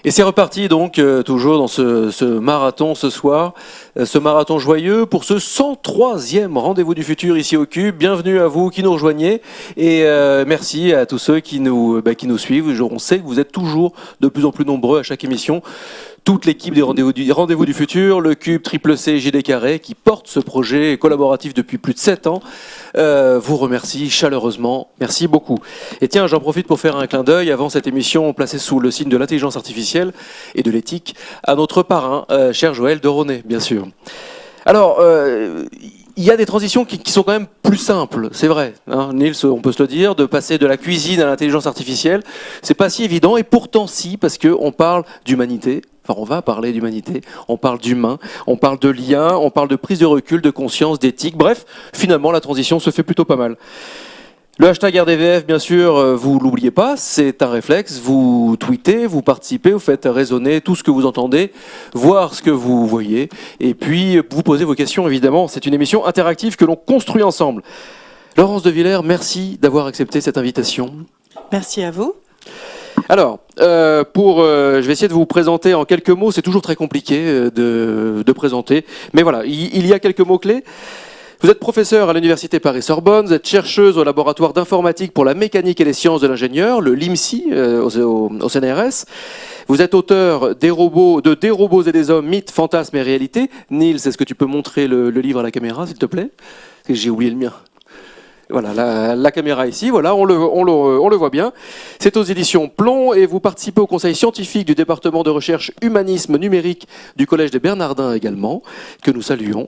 Et c'est reparti donc, toujours dans ce marathon ce soir, ce marathon joyeux pour ce 103e rendez-vous du futur ici au Cube. Bienvenue à vous qui nous rejoignez et merci à tous ceux qui nous suivent. On sait que vous êtes toujours de plus en plus nombreux à chaque émission. Toute l'équipe des rendez-vous du futur, le Cube, Triple C, JD Carré, qui porte ce projet collaboratif depuis plus de 7 ans, vous remercie chaleureusement. Merci beaucoup. Et tiens, j'en profite pour faire un clin d'œil avant cette émission placée sous le signe de l'intelligence artificielle et de l'éthique à notre parrain, cher Joël Deronet, bien sûr. Alors, il y a des transitions qui sont quand même plus simples, c'est vrai. Hein, Nils, on peut se le dire, de passer de la cuisine à l'intelligence artificielle, c'est pas si évident, et pourtant si, parce qu'on parle d'humanité. Enfin, on va parler d'humanité, on parle d'humain, on parle de lien, on parle de prise de recul, de conscience, d'éthique. Bref, finalement, la transition se fait plutôt pas mal. Le hashtag RDVF, bien sûr, vous l'oubliez pas, c'est un réflexe. Vous tweetez, vous participez, vous faites résonner tout ce que vous entendez, voir ce que vous voyez, et puis vous posez vos questions, évidemment. C'est une émission interactive que l'on construit ensemble. Laurence de Villers, merci d'avoir accepté cette invitation. Merci à vous. Alors, je vais essayer de vous présenter en quelques mots. C'est toujours très compliqué de présenter, mais voilà, il y a quelques mots-clés. Vous êtes professeur à l'Université Paris-Sorbonne, vous êtes chercheuse au laboratoire d'informatique pour la mécanique et les sciences de l'ingénieur, le LIMSI, au CNRS. Vous êtes auteur Des robots et des hommes, mythes, fantasmes et réalités. Nils, est-ce que tu peux montrer le livre à la caméra, s'il te plaît? Parce que j'ai oublié le mien. Voilà, la caméra ici, voilà, on le voit bien. C'est aux éditions Plomb et vous participez au conseil scientifique du département de recherche humanisme numérique du Collège des Bernardins également, que nous saluons.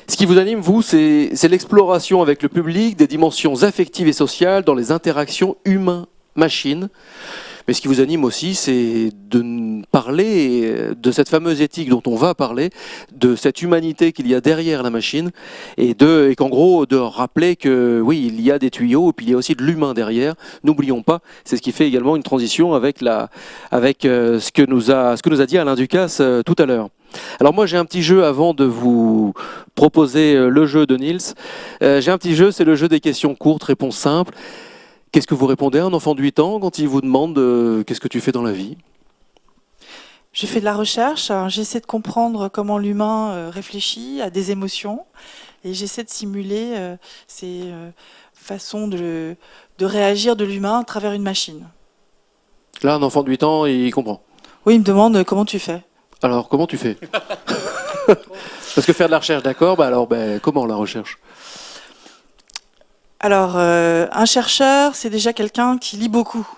Ce qui vous anime, vous, c'est l'exploration avec le public des dimensions affectives et sociales dans les interactions humain-machine. Mais ce qui vous anime aussi, c'est de parler de cette fameuse éthique dont on va parler, de cette humanité qu'il y a derrière la machine, et qu'en gros, de rappeler que oui, il y a des tuyaux, et puis il y a aussi de l'humain derrière. N'oublions pas, c'est ce qui fait également une transition avec ce que nous a dit Alain Ducasse tout à l'heure. Alors moi j'ai un petit jeu avant de vous proposer le jeu de Nils. J'ai un petit jeu, c'est le jeu des questions courtes, réponses simples. Qu'est-ce que vous répondez à un enfant de 8 ans quand il vous demande qu'est-ce que tu fais dans la vie? Je fais de la recherche, j'essaie de comprendre comment l'humain réfléchit à des émotions et j'essaie de simuler ces façons de réagir de l'humain à travers une machine. Là, un enfant de 8 ans, il comprend. Oui, il me demande comment tu fais. Alors, comment tu fais? Parce que faire de la recherche, d'accord, comment la recherche? Alors, un chercheur, c'est déjà quelqu'un qui lit beaucoup,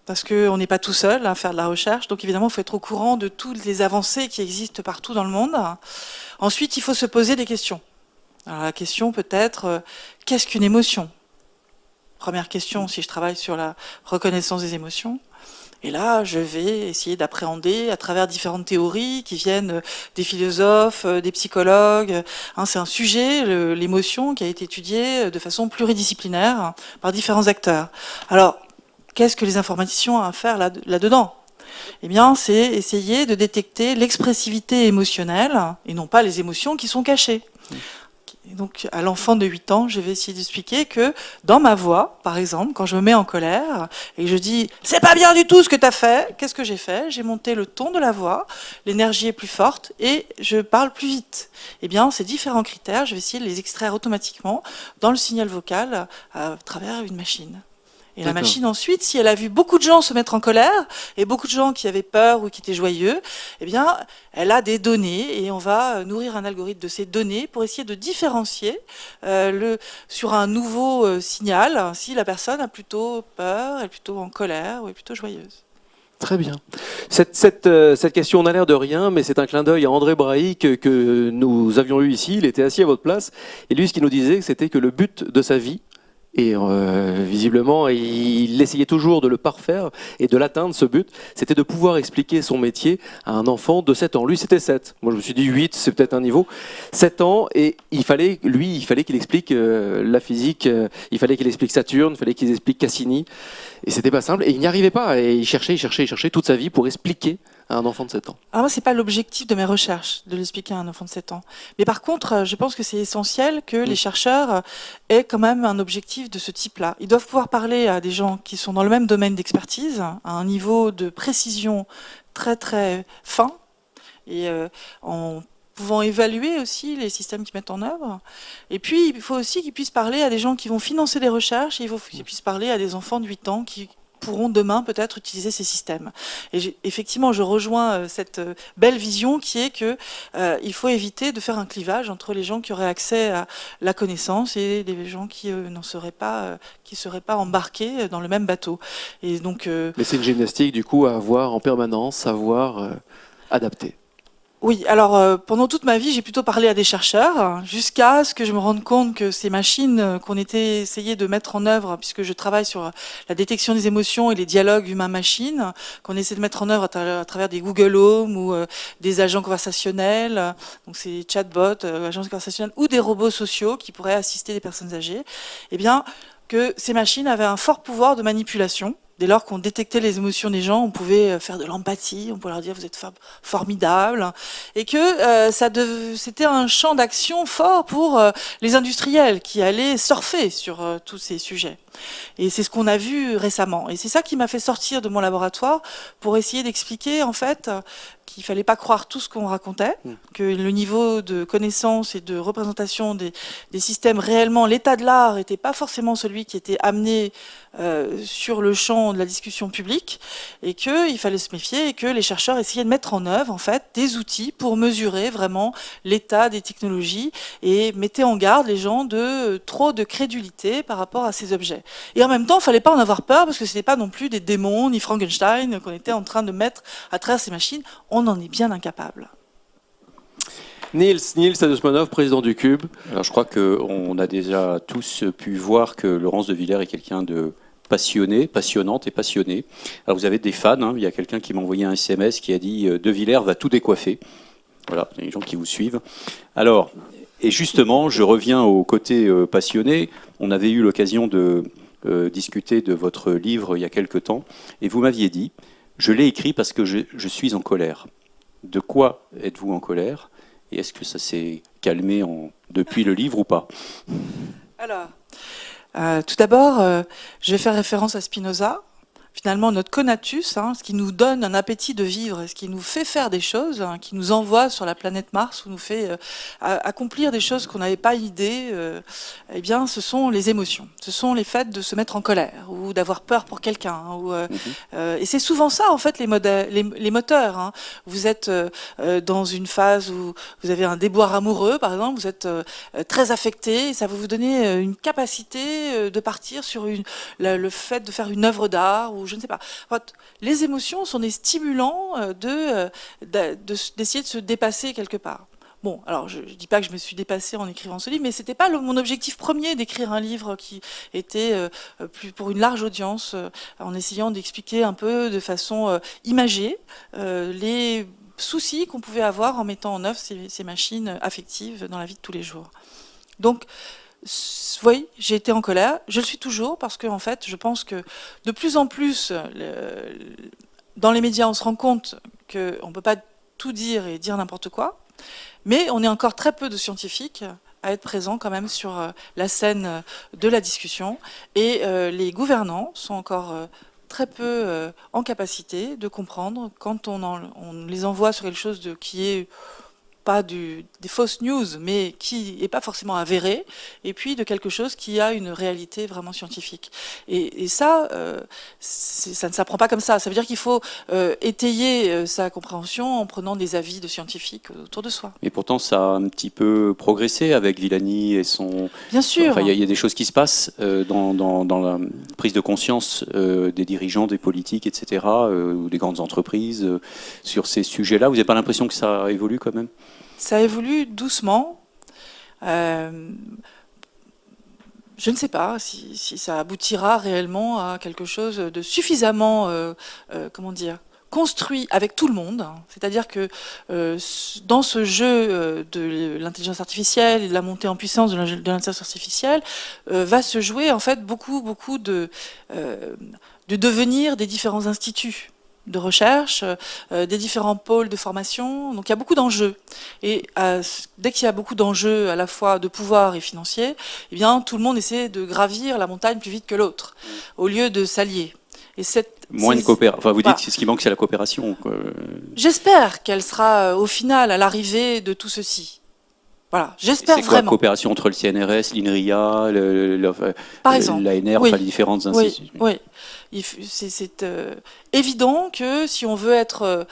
parce qu'on n'est pas tout seul à faire de la recherche, donc évidemment, il faut être au courant de toutes les avancées qui existent partout dans le monde. Ensuite, il faut se poser des questions. Alors, la question peut être, qu'est-ce qu'une émotion? Première question, si je travaille sur la reconnaissance des émotions. Et là, je vais essayer d'appréhender à travers différentes théories qui viennent des philosophes, des psychologues. C'est un sujet, l'émotion, qui a été étudié de façon pluridisciplinaire par différents acteurs. Alors, qu'est-ce que les informaticiens ont à faire là-dedans? Eh bien, c'est essayer de détecter l'expressivité émotionnelle et non pas les émotions qui sont cachées. Et donc, à l'enfant de 8 ans, je vais essayer d'expliquer que dans ma voix, par exemple, quand je me mets en colère et que je dis « c'est pas bien du tout ce que tu as fait », qu'est-ce que j'ai fait? J'ai monté le ton de la voix, l'énergie est plus forte et je parle plus vite. Eh bien, ces différents critères, je vais essayer de les extraire automatiquement dans le signal vocal à travers une machine. Et la machine ensuite, si elle a vu beaucoup de gens se mettre en colère et beaucoup de gens qui avaient peur ou qui étaient joyeux, eh bien, elle a des données et on va nourrir un algorithme de ces données pour essayer de différencier sur un nouveau signal si la personne a plutôt peur, est plutôt en colère ou est plutôt joyeuse. Très bien. Cette question, on a l'air de rien, mais c'est un clin d'œil à André Braic que nous avions eu ici. Il était assis à votre place et lui, ce qu'il nous disait, c'était que le but de sa vie, et visiblement, il essayait toujours de le parfaire et de l'atteindre, ce but. C'était de pouvoir expliquer son métier à un enfant de 7 ans. Lui, c'était 7. Moi, je me suis dit 8, c'est peut-être un niveau. 7 ans, et il fallait qu'il explique la physique. Il fallait qu'il explique Saturne, il fallait qu'il explique Cassini. Et c'était pas simple. Et il n'y arrivait pas. Et il cherchait toute sa vie pour expliquer à un enfant de 7 ans. Alors moi, c'est pas l'objectif de mes recherches de l'expliquer à un enfant de 7 ans. Mais par contre, je pense que c'est essentiel que les chercheurs aient quand même un objectif de ce type-là. Ils doivent pouvoir parler à des gens qui sont dans le même domaine d'expertise, à un niveau de précision très très fin, et en pouvant évaluer aussi les systèmes qu'ils mettent en œuvre. Et puis, il faut aussi qu'ils puissent parler à des gens qui vont financer des recherches, et il faut qu'ils puissent parler à des enfants de 8 ans qui pourront demain peut-être utiliser ces systèmes. Et effectivement, je rejoins cette belle vision qui est que il faut éviter de faire un clivage entre les gens qui auraient accès à la connaissance et les gens qui n'en seraient pas, qui seraient pas embarqués dans le même bateau. Et donc, mais c'est une gymnastique du coup à avoir en permanence, savoir adapter. Oui, alors pendant toute ma vie, j'ai plutôt parlé à des chercheurs, jusqu'à ce que je me rende compte que ces machines qu'on était essayé de mettre en œuvre, puisque je travaille sur la détection des émotions et les dialogues humain-machine, qu'on essaie de mettre en œuvre à travers des Google Home ou des agents conversationnels, donc ces chatbots, agents conversationnels, ou des robots sociaux qui pourraient assister des personnes âgées, eh bien, que ces machines avaient un fort pouvoir de manipulation. Dès lors qu'on détectait les émotions des gens, on pouvait faire de l'empathie, on pouvait leur dire vous êtes formidable, et que c'était un champ d'action fort pour les industriels qui allaient surfer sur tous ces sujets. Et c'est ce qu'on a vu récemment. Et c'est ça qui m'a fait sortir de mon laboratoire pour essayer d'expliquer en fait qu'il fallait pas croire tout ce qu'on racontait, que le niveau de connaissance et de représentation des systèmes réellement, l'état de l'art n'était pas forcément celui qui était amené sur le champ de la discussion publique, et qu'il fallait se méfier, et que les chercheurs essayaient de mettre en œuvre en fait des outils pour mesurer vraiment l'état des technologies et mettaient en garde les gens de trop de crédulité par rapport à ces objets. Et en même temps, il ne fallait pas en avoir peur parce que ce n'était pas non plus des démons ni Frankenstein qu'on était en train de mettre à travers ces machines. On en est bien incapable. Niels Adusmanov, président du Cube. Alors je crois qu'on a déjà tous pu voir que Laurence de Villers est quelqu'un de passionné, passionnante et passionné. Alors vous avez des fans, hein. Il y a quelqu'un qui m'a envoyé un SMS qui a dit De Villers va tout décoiffer. Voilà, il y a des gens qui vous suivent. Alors, et justement, je reviens au côté passionné. On avait eu l'occasion de discuter de votre livre il y a quelque temps, et vous m'aviez dit, je l'ai écrit parce que je suis en colère. De quoi êtes-vous en colère? Et est-ce que ça s'est calmé depuis le livre ou pas? Alors, tout d'abord, je vais faire référence à Spinoza. Finalement, notre conatus, ce qui nous donne un appétit de vivre, ce qui nous fait faire des choses, qui nous envoie sur la planète Mars, ou nous fait accomplir des choses qu'on n'avait pas idée, eh bien, ce sont les émotions. Ce sont les faits de se mettre en colère, ou d'avoir peur pour quelqu'un. Et c'est souvent ça, en fait, les moteurs. Vous êtes dans une phase où vous avez un déboire amoureux, par exemple, vous êtes très affecté, et ça va vous donner une capacité de partir sur le fait de faire une œuvre d'art, ou je ne sais pas. Les émotions sont des stimulants d'essayer de se dépasser quelque part. Bon, alors je ne dis pas que je me suis dépassée en écrivant ce livre, mais c'était pas mon objectif premier d'écrire un livre qui était plus pour une large audience, en essayant d'expliquer un peu de façon imagée les soucis qu'on pouvait avoir en mettant en œuvre ces machines affectives dans la vie de tous les jours. Donc, oui, j'ai été en colère, je le suis toujours, parce que en fait, je pense que de plus en plus, dans les médias, on se rend compte qu'on ne peut pas tout dire et dire n'importe quoi, mais on est encore très peu de scientifiques à être présents quand même sur la scène de la discussion, et les gouvernants sont encore très peu en capacité de comprendre quand on les envoie sur quelque chose qui est pas des fausses news, mais qui n'est pas forcément avéré, et puis de quelque chose qui a une réalité vraiment scientifique. Et ça, ça ne s'apprend pas comme ça. Ça veut dire qu'il faut étayer sa compréhension en prenant des avis de scientifiques autour de soi. Mais pourtant, ça a un petit peu progressé avec Villani et son... Bien sûr. Enfin, il y a des choses qui se passent dans la prise de conscience des dirigeants, des politiques, etc., ou des grandes entreprises, sur ces sujets-là. Vous n'avez pas l'impression que ça évolue quand même? Ça évolue doucement. Je ne sais pas si ça aboutira réellement à quelque chose de suffisamment, comment dire, construit avec tout le monde. C'est-à-dire que dans ce jeu de l'intelligence artificielle et de la montée en puissance de l'intelligence artificielle, va se jouer en fait beaucoup de devenir des différents instituts. de recherche, des différents pôles de formation. Donc il y a beaucoup d'enjeux. Et dès qu'il y a beaucoup d'enjeux à la fois de pouvoir et financier, eh bien tout le monde essaie de gravir la montagne plus vite que l'autre, au lieu de s'allier. Et moins de coopération. Enfin, vous dites que ce qui manque, c'est la coopération. J'espère qu'elle sera au final à l'arrivée de tout ceci. Voilà, j'espère vraiment. C'est quoi la coopération entre le CNRS, l'INRIA, par exemple, l'ANR, oui, enfin les différentes institutions? Oui. C'est évident que si on veut être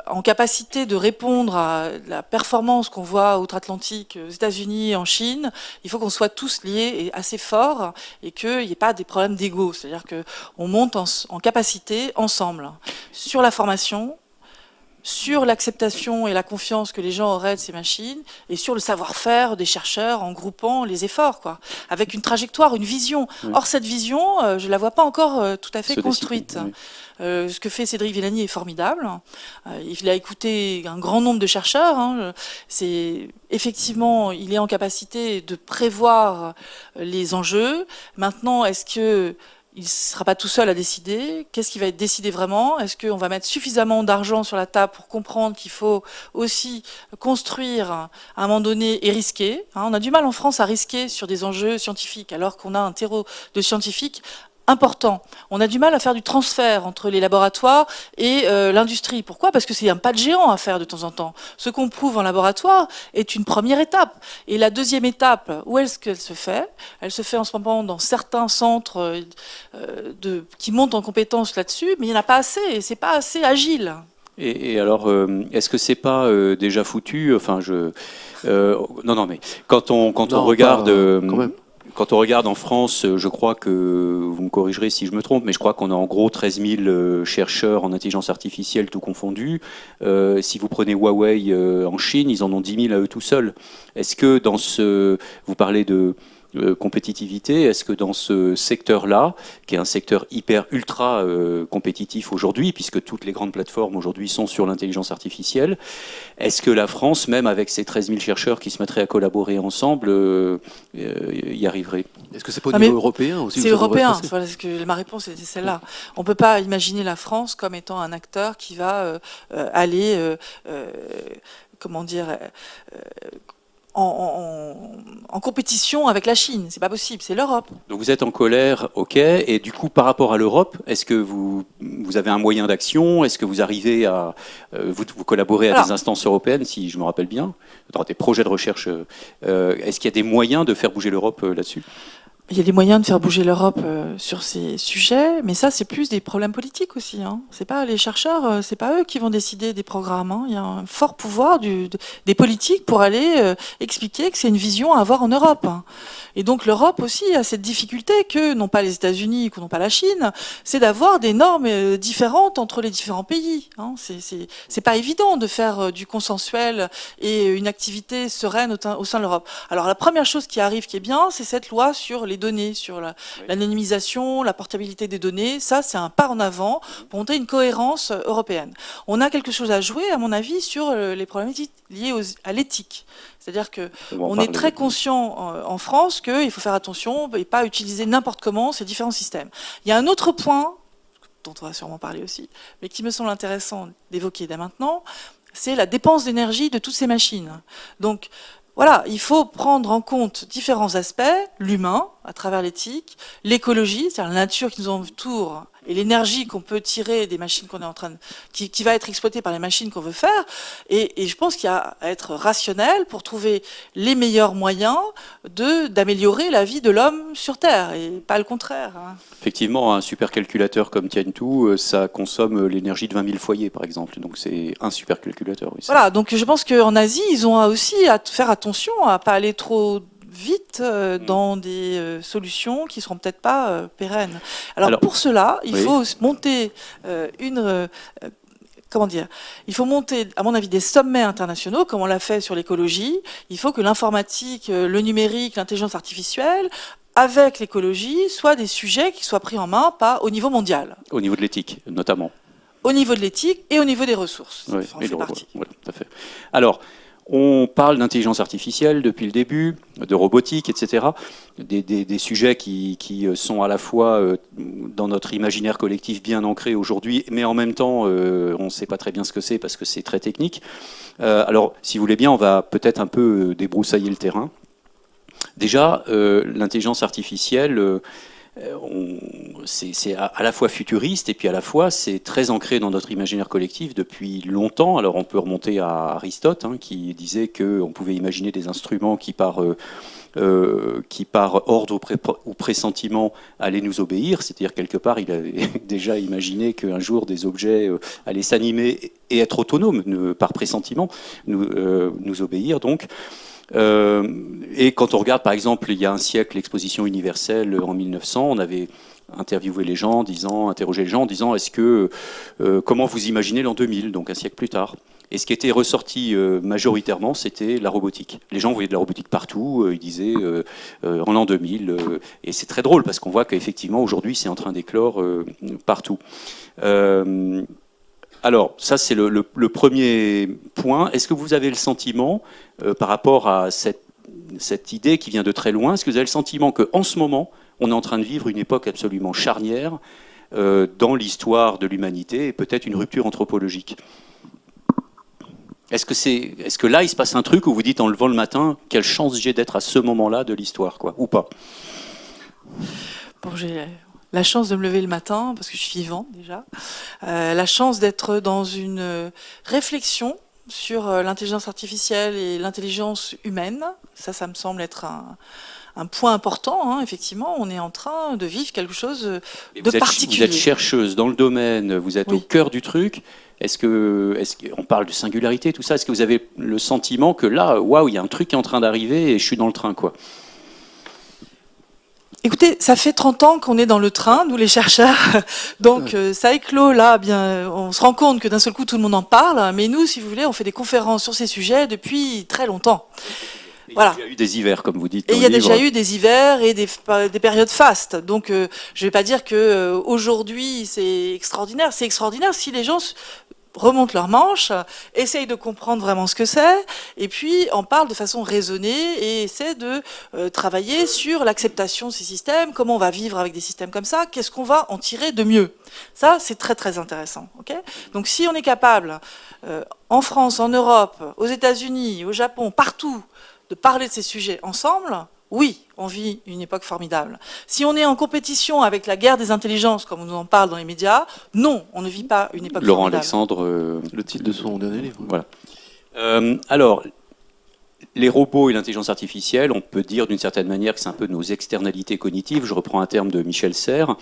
en capacité de répondre à la performance qu'on voit outre-Atlantique, aux États-Unis, en Chine, il faut qu'on soit tous liés et assez forts et qu'il n'y ait pas des problèmes d'ego. C'est-à-dire qu'on monte en capacité ensemble sur la formation, sur l'acceptation et la confiance que les gens auraient de ces machines, et sur le savoir-faire des chercheurs en groupant les efforts, quoi, avec une trajectoire, une vision. Oui. Or, cette vision, je ne la vois pas encore tout à fait construite. Oui. Ce que fait Cédric Villani est formidable. Il a écouté un grand nombre de chercheurs. Effectivement, il est en capacité de prévoir les enjeux. Maintenant, est-ce que il ne sera pas tout seul à décider? Qu'est-ce qui va être décidé vraiment? Est-ce qu'on va mettre suffisamment d'argent sur la table pour comprendre qu'il faut aussi construire à un moment donné et risquer? On a du mal en France à risquer sur des enjeux scientifiques, alors qu'on a un terreau de scientifiques important. On a du mal à faire du transfert entre les laboratoires et l'industrie. Pourquoi? Parce que c'est un pas de géant à faire de temps en temps. Ce qu'on prouve en laboratoire est une première étape. Et la deuxième étape, où est-ce qu'elle se fait? Elle se fait en ce moment dans certains centres qui montent en compétences là-dessus, mais il n'y en a pas assez, et c'est pas assez agile. Et alors, est-ce que c'est pas déjà foutu? Enfin, non, mais quand on regarde, quand même. Quand on regarde en France, je crois que, vous me corrigerez si je me trompe, mais je crois qu'on a en gros 13 000 chercheurs en intelligence artificielle, tout confondu. Si vous prenez Huawei en Chine, ils en ont 10 000 à eux tout seuls. Est-ce que vous parlez de compétitivité, est-ce que dans ce secteur-là, qui est un secteur ultra compétitif aujourd'hui, puisque toutes les grandes plateformes aujourd'hui sont sur l'intelligence artificielle, est-ce que la France, même avec ses 13 000 chercheurs qui se mettraient à collaborer ensemble, y arriverait? Est-ce que c'est pas au niveau européen aussi? C'est européen, voilà, ma réponse était celle-là. On ne peut pas imaginer la France comme étant un acteur qui va aller, comment dire, en compétition avec la Chine. C'est pas possible, c'est l'Europe. Donc vous êtes en colère, ok, et du coup par rapport à l'Europe, est-ce que vous avez un moyen d'action? Est-ce que vous arrivez à vous collaborer à des instances européennes, si je me rappelle bien, dans des projets de recherche? Est-ce qu'il y a des moyens de faire bouger l'Europe là-dessus? Il y a des moyens de faire bouger l'Europe sur ces sujets, mais ça, c'est plus des problèmes politiques aussi. C'est pas les chercheurs, c'est pas eux qui vont décider des programmes. Il y a un fort pouvoir des politiques pour aller expliquer que c'est une vision à avoir en Europe. Et donc l'Europe aussi a cette difficulté que n'ont pas les États-Unis, que n'ont pas la Chine, c'est d'avoir des normes différentes entre les différents pays. C'est pas évident de faire du consensuel et une activité sereine au sein de l'Europe. Alors la première chose qui arrive, qui est bien, c'est cette loi sur les données, sur l'anonymisation, la portabilité des données. Ça, c'est un pas en avant pour monter une cohérence européenne. On a quelque chose à jouer, à mon avis, sur les problématiques liées à l'éthique. C'est-à-dire qu'on est très conscient en France qu'il faut faire attention et pas utiliser n'importe comment ces différents systèmes. Il y a un autre point, dont on va sûrement parler aussi, mais qui me semble intéressant d'évoquer dès maintenant, c'est la dépense d'énergie de toutes ces machines. Donc, voilà, il faut prendre en compte différents aspects, l'humain, à travers l'éthique, l'écologie, c'est-à-dire la nature qui nous entoure, et l'énergie qu'on peut tirer des machines qu'on est en train de, qui va être exploitée par les machines qu'on veut faire. Et je pense qu'il y a à être rationnel pour trouver les meilleurs moyens d'améliorer la vie de l'homme sur Terre, et pas le contraire. Effectivement, un supercalculateur comme Tiantu, ça consomme l'énergie de 20 000 foyers, par exemple. Donc c'est un supercalculateur. Oui, voilà, donc je pense qu'en Asie, ils ont aussi à faire attention à pas aller trop vite dans des solutions qui seront peut-être pas pérennes. Alors pour cela, il faut monter comment dire, il faut monter, à mon avis, des sommets internationaux, comme on l'a fait sur l'écologie. Il faut que l'informatique, le numérique, l'intelligence artificielle, avec l'écologie, soient des sujets qui soient pris en main au niveau mondial. Au niveau de l'éthique, notamment. Au niveau de l'éthique et au niveau des ressources. Oui, tout à fait. Alors, On parle d'intelligence artificielle depuis le début, de robotique, etc. Des sujets qui sont à la fois dans notre imaginaire collectif bien ancrés aujourd'hui, mais en même temps, on ne sait pas très bien ce que c'est parce que c'est très technique. Alors, si vous voulez bien, on va peut-être un peu débroussailler le terrain. Déjà, l'intelligence artificielle, c'est à la fois futuriste et puis à la fois c'est très ancré dans notre imaginaire collectif depuis longtemps. Alors on peut remonter à Aristote qui disait qu'on pouvait imaginer des instruments qui par ordre ou pressentiment allaient nous obéir, c'est-à-dire quelque part il avait déjà imaginé qu'un jour des objets allaient s'animer et être autonomes par pressentiment, nous obéir donc. Et quand on regarde, par exemple, il y a un siècle, l'exposition universelle en 1900, on avait interviewé les gens, interrogé les gens en disant comment vous imaginez l'an 2000, donc un siècle plus tard. Et ce qui était ressorti majoritairement, c'était la robotique. Les gens voyaient de la robotique partout, ils disaient en l'an 2000, et c'est très drôle parce qu'on voit qu'effectivement aujourd'hui c'est en train d'éclore partout. Alors, ça c'est le premier point. Est-ce que vous avez le sentiment, par rapport à cette idée qui vient de très loin, est-ce que vous avez le sentiment qu'en ce moment, on est en train de vivre une époque absolument charnière dans l'histoire de l'humanité et peut-être une rupture anthropologique ? Est-ce que là, il se passe un truc où vous dites en levant le matin, quelle chance j'ai d'être à ce moment-là de l'histoire, quoi, ou pas ? Bon, j'ai la chance de me lever le matin, parce que je suis vivant déjà, la chance d'être dans une réflexion sur l'intelligence artificielle et l'intelligence humaine. Ça me semble être un point important. Effectivement, on est en train de vivre quelque chose de particulier. Vous êtes chercheuse dans le domaine, vous êtes au cœur du truc. Est-ce qu'on parle de singularité, tout ça ? Est-ce que vous avez le sentiment que là, waouh, il y a un truc qui est en train d'arriver et je suis dans le train, quoi ? Écoutez, ça fait 30 ans qu'on est dans le train, nous les chercheurs, donc ça éclot là, bien, on se rend compte que d'un seul coup tout le monde en parle, mais nous, si vous voulez, on fait des conférences sur ces sujets depuis très longtemps. Voilà. Il y a déjà eu des hivers, comme vous dites. Et il y a déjà eu des hivers et des périodes fastes. Donc, je ne vais pas dire que aujourd'hui c'est extraordinaire. C'est extraordinaire si les gens remontent leurs manches, essayent de comprendre vraiment ce que c'est, et puis en parlent de façon raisonnée et essaient de travailler sur l'acceptation de ces systèmes, comment on va vivre avec des systèmes comme ça, qu'est-ce qu'on va en tirer de mieux. Ça, c'est très très intéressant. Okay ? Donc si on est capable, en France, en Europe, aux États-Unis, au Japon, partout, de parler de ces sujets ensemble, oui, on vit une époque formidable. Si on est en compétition avec la guerre des intelligences, comme on nous en parle dans les médias, non, on ne vit pas une époque Laurent formidable. Alexandre, Le titre de son dernier livre. Voilà. Alors, les robots et l'intelligence artificielle, on peut dire d'une certaine manière que c'est un peu nos externalités cognitives. Je reprends un terme de Michel Serres.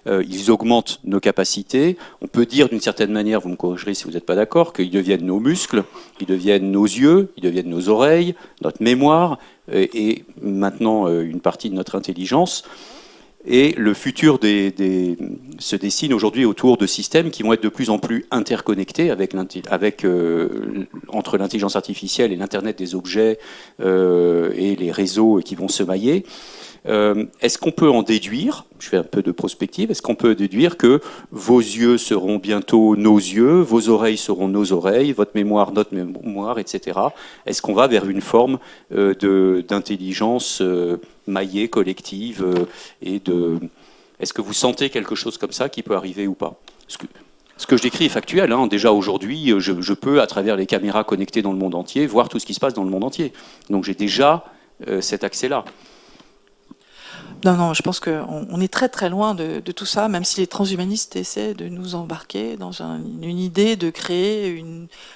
Ils augmentent nos capacités. On peut dire d'une certaine manière, vous me corrigerez si vous n'êtes pas d'accord, qu'ils deviennent nos muscles, ils deviennent nos yeux, ils deviennent nos oreilles, notre mémoire et maintenant une partie de notre intelligence. Et le futur se dessine aujourd'hui autour de systèmes qui vont être de plus en plus interconnectés entre l'intelligence artificielle et l'Internet des objets et les réseaux qui vont se mailler. Est-ce qu'on peut en déduire, je fais un peu de prospective, est-ce qu'on peut déduire que vos yeux seront bientôt nos yeux, vos oreilles seront nos oreilles, votre mémoire, notre mémoire, etc. Est-ce qu'on va vers une forme d'intelligence maillée, collective Est-ce que vous sentez quelque chose comme ça qui peut arriver ou pas ? Ce que je décris est factuel. Déjà aujourd'hui, je peux, à travers les caméras connectées dans le monde entier, voir tout ce qui se passe dans le monde entier. Donc j'ai déjà cet accès-là. Non, je pense qu'on est très très loin de tout ça, même si les transhumanistes essaient de nous embarquer dans une idée de créer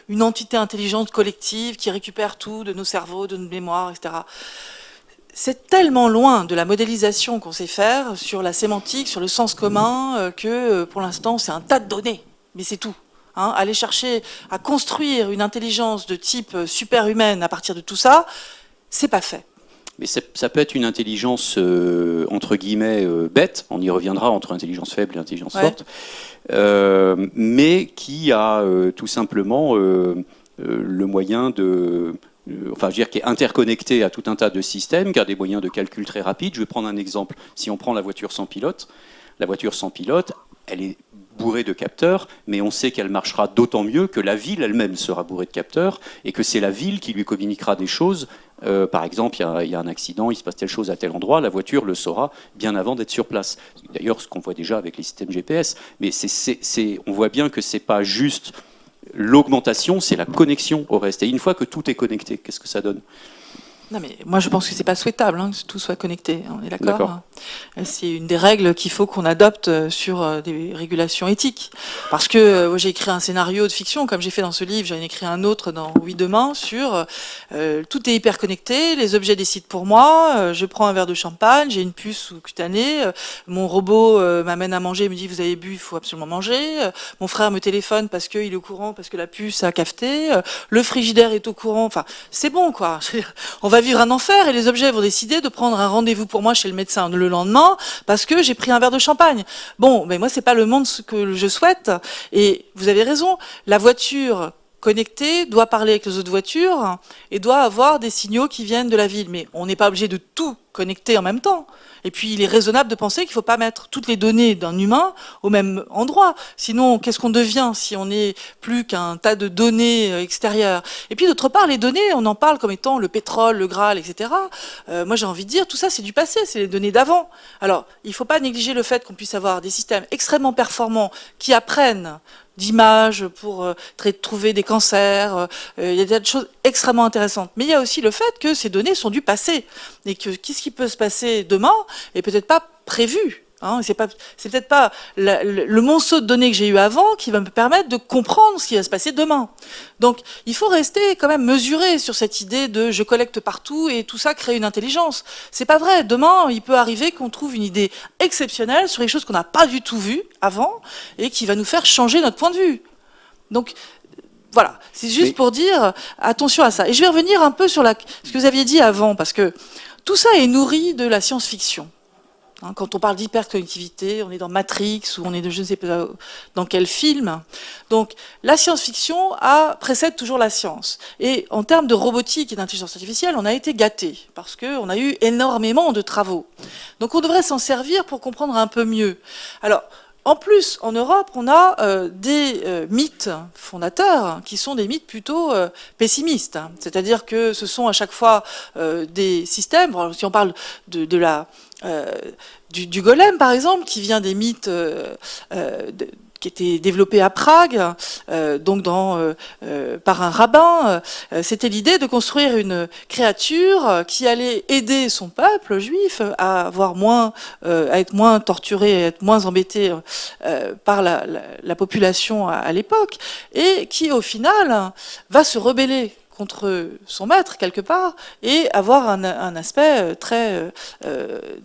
une entité intelligente collective qui récupère tout de nos cerveaux, de nos mémoires, etc. C'est tellement loin de la modélisation qu'on sait faire sur la sémantique, sur le sens commun, que pour l'instant c'est un tas de données, mais c'est tout. Aller chercher à construire une intelligence de type superhumaine à partir de tout ça, c'est pas fait. Mais ça peut être une intelligence, entre guillemets, bête, on y reviendra, entre intelligence faible et intelligence forte, mais qui a tout simplement le moyen qui est interconnecté à tout un tas de systèmes, qui a des moyens de calcul très rapides. Je vais prendre un exemple. Si on prend la voiture sans pilote, elle est bourrée de capteurs, mais on sait qu'elle marchera d'autant mieux que la ville elle-même sera bourrée de capteurs et que c'est la ville qui lui communiquera des choses. Par exemple, il y a un accident, il se passe telle chose à tel endroit, la voiture le saura bien avant d'être sur place. D'ailleurs, ce qu'on voit déjà avec les systèmes GPS. Mais on voit bien que c'est pas juste l'augmentation, c'est la connexion au reste. Et une fois que tout est connecté, qu'est-ce que ça donne ? Non, mais moi je pense que c'est pas souhaitable que tout soit connecté. On est d'accord, D'accord. C'est une des règles qu'il faut qu'on adopte sur des régulations éthiques. Parce que j'ai écrit un scénario de fiction, comme j'ai fait dans ce livre, j'en ai écrit un autre dans Oui demain sur tout est hyper connecté, les objets décident pour moi, je prends un verre de champagne, j'ai une puce sous-cutanée, mon robot m'amène à manger, il me dit vous avez bu, il faut absolument manger, mon frère me téléphone parce qu'il est au courant, parce que la puce a cafeté, le frigidaire est au courant, enfin c'est bon quoi. On va vivre un enfer et les objets vont décider de prendre un rendez-vous pour moi chez le médecin le lendemain parce que j'ai pris un verre de champagne. Bon, mais moi c'est pas le monde que je souhaite et vous avez raison, la voiture connectée doit parler avec les autres voitures et doit avoir des signaux qui viennent de la ville, mais on n'est pas obligé de tout connecter en même temps. Et puis il est raisonnable de penser qu'il ne faut pas mettre toutes les données d'un humain au même endroit. Sinon, qu'est-ce qu'on devient si on n'est plus qu'un tas de données extérieures? Et puis d'autre part, les données, on en parle comme étant le pétrole, le Graal, etc. Moi j'ai envie de dire, tout ça c'est du passé, c'est les données d'avant. Alors, il ne faut pas négliger le fait qu'on puisse avoir des systèmes extrêmement performants qui apprennent d'images pour trouver des cancers. Il y a des choses extrêmement intéressantes. Mais il y a aussi le fait que ces données sont du passé. Et que qu'est-ce qui peut se passer demain est peut-être pas prévu. C'est peut-être pas le monceau de données que j'ai eu avant qui va me permettre de comprendre ce qui va se passer demain. Donc, il faut rester quand même mesuré sur cette idée de je collecte partout et tout ça crée une intelligence. C'est pas vrai. Demain, il peut arriver qu'on trouve une idée exceptionnelle sur les choses qu'on n'a pas du tout vues avant et qui va nous faire changer notre point de vue. Donc, voilà. C'est juste pour dire attention à ça. Et je vais revenir un peu sur ce que vous aviez dit avant, parce que tout ça est nourri de la science-fiction. Quand on parle d'hyperconnectivité, on est dans Matrix ou on est de je ne sais pas dans quel film. Donc la science-fiction précède toujours la science. Et en termes de robotique et d'intelligence artificielle, on a été gâtés parce qu'on a eu énormément de travaux. Donc on devrait s'en servir pour comprendre un peu mieux. Alors, en plus, en Europe, on a des mythes fondateurs qui sont des mythes plutôt pessimistes. C'est-à-dire que ce sont à chaque fois des systèmes, si on parle du golem, par exemple, qui vient des mythes qui était développé à Prague, donc par un rabbin. C'était l'idée de construire une créature qui allait aider son peuple juif à être moins torturé, à être moins embêté par la population à l'époque, et qui au final va se rebeller contre son maître quelque part et avoir un aspect très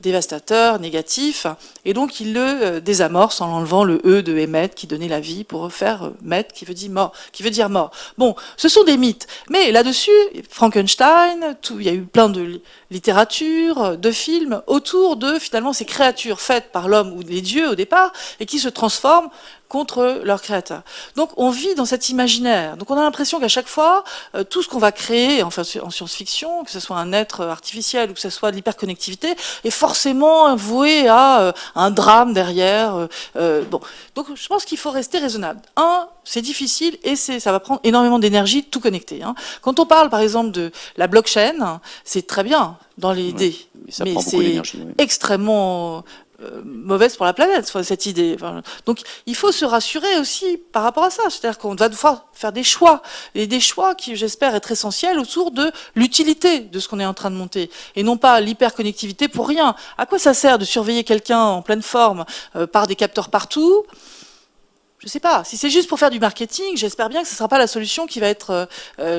dévastateur, négatif, et donc il le désamorce en enlevant le E de Emmet qui donnait la vie pour refaire Met qui veut dire mort. Bon, ce sont des mythes, mais là-dessus, Frankenstein, il y a eu plein de littérature, de films autour de finalement ces créatures faites par l'homme ou les dieux au départ et qui se transforment contre leur créateur. Donc on vit dans cet imaginaire. Donc on a l'impression qu'à chaque fois, tout ce qu'on va créer en science-fiction, que ce soit un être artificiel ou que ce soit de l'hyperconnectivité, est forcément voué à un drame derrière. Bon. Donc je pense qu'il faut rester raisonnable. C'est difficile et ça va prendre énormément d'énergie de tout connecter. Quand on parle par exemple de la blockchain, c'est très bien dans l'idée, mais c'est extrêmement mauvaise pour la planète, cette idée. Donc il faut se rassurer aussi par rapport à ça. C'est-à-dire qu'on va devoir faire des choix, et des choix qui, j'espère, être essentiels autour de l'utilité de ce qu'on est en train de monter, et non pas l'hyperconnectivité pour rien. À quoi ça sert de surveiller quelqu'un en pleine forme par des capteurs partout ? Je ne sais pas. Si c'est juste pour faire du marketing, j'espère bien que ce ne sera pas la solution qui va être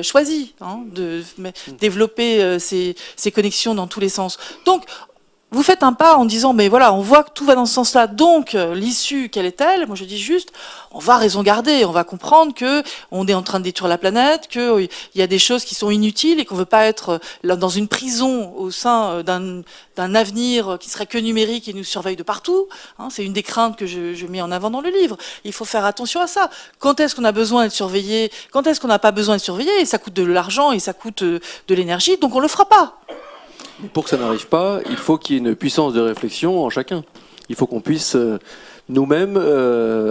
choisie, de développer ces connexions dans tous les sens. Donc, vous faites un pas en disant, mais voilà, on voit que tout va dans ce sens-là, donc l'issue, quelle est-elle? Moi, je dis juste, on va raison garder, on va comprendre que on est en train de détruire la planète, qu'il y a des choses qui sont inutiles et qu'on ne veut pas être dans une prison au sein d'un avenir qui serait que numérique et nous surveille de partout. C'est une des craintes que je mets en avant dans le livre. Il faut faire attention à ça. Quand est-ce qu'on a besoin d'être surveillé? Quand est-ce qu'on n'a pas besoin d'être surveillé? Et ça coûte de l'argent et ça coûte de l'énergie, donc on ne le fera pas. Mais pour que ça n'arrive pas, il faut qu'il y ait une puissance de réflexion en chacun. Il faut qu'on puisse nous-mêmes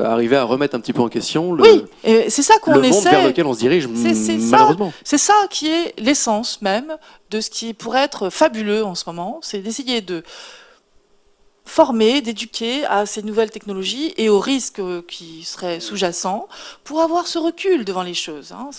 arriver à remettre un petit peu en question Oui, et c'est ça qu'on le monde essaie. vers lequel on se dirige, C'est malheureusement. C'est ça qui est l'essence même de ce qui pourrait être fabuleux en ce moment, c'est d'essayer de former, d'éduquer à ces nouvelles technologies et aux risques qui seraient sous-jacents pour avoir ce recul devant les choses. Hein.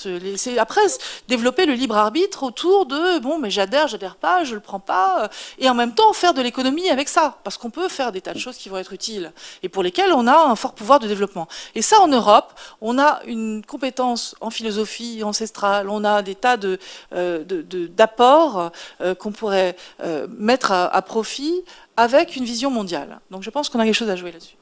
Après, développer le libre arbitre autour de bon, mais j'adhère pas, je le prends pas, et en même temps faire de l'économie avec ça, parce qu'on peut faire des tas de choses qui vont être utiles et pour lesquelles on a un fort pouvoir de développement. Et ça, en Europe, on a une compétence en philosophie ancestrale, on a des tas d'apports qu'on pourrait mettre à profit avec une vision mondiale. Donc je pense qu'on a quelque chose à jouer là-dessus.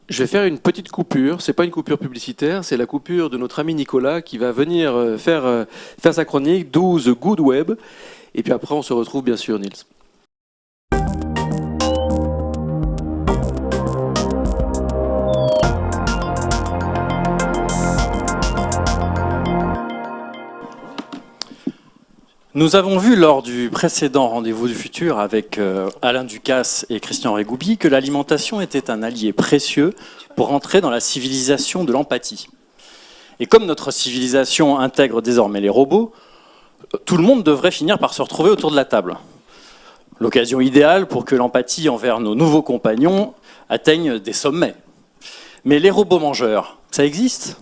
Je vais faire une petite coupure, c'est pas une coupure publicitaire, c'est la coupure de notre ami Nicolas qui va venir faire sa chronique, 12 Good Web, et puis après on se retrouve bien sûr, Niels. Nous avons vu lors du précédent Rendez-vous du futur avec Alain Ducasse et Christian Régoubi que l'alimentation était un allié précieux pour entrer dans la civilisation de l'empathie. Et comme notre civilisation intègre désormais les robots, tout le monde devrait finir par se retrouver autour de la table. L'occasion idéale pour que l'empathie envers nos nouveaux compagnons atteigne des sommets. Mais les robots mangeurs, ça existe ?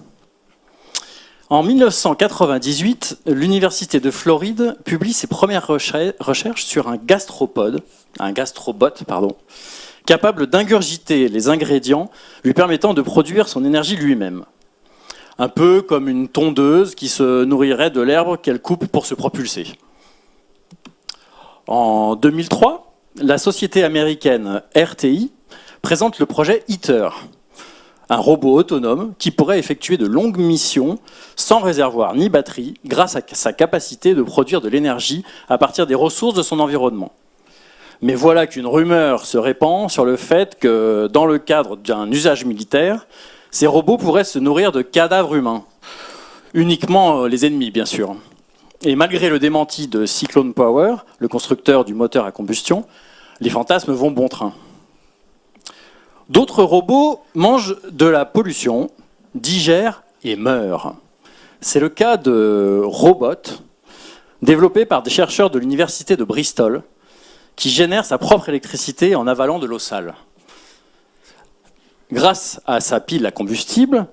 En 1998, l'Université de Floride publie ses premières recherches sur un gastrobot, capable d'ingurgiter les ingrédients lui permettant de produire son énergie lui-même. Un peu comme une tondeuse qui se nourrirait de l'herbe qu'elle coupe pour se propulser. En 2003, la société américaine RTI présente le projet ITER, un robot autonome qui pourrait effectuer de longues missions sans réservoir ni batterie grâce à sa capacité de produire de l'énergie à partir des ressources de son environnement. Mais voilà qu'une rumeur se répand sur le fait que, dans le cadre d'un usage militaire, ces robots pourraient se nourrir de cadavres humains. Uniquement les ennemis, bien sûr. Et malgré le démenti de Cyclone Power, le constructeur du moteur à combustion, les fantasmes vont bon train. D'autres robots mangent de la pollution, digèrent et meurent. C'est le cas de Robot, développé par des chercheurs de l'université de Bristol, qui génère sa propre électricité en avalant de l'eau sale. Grâce à sa pile à combustible,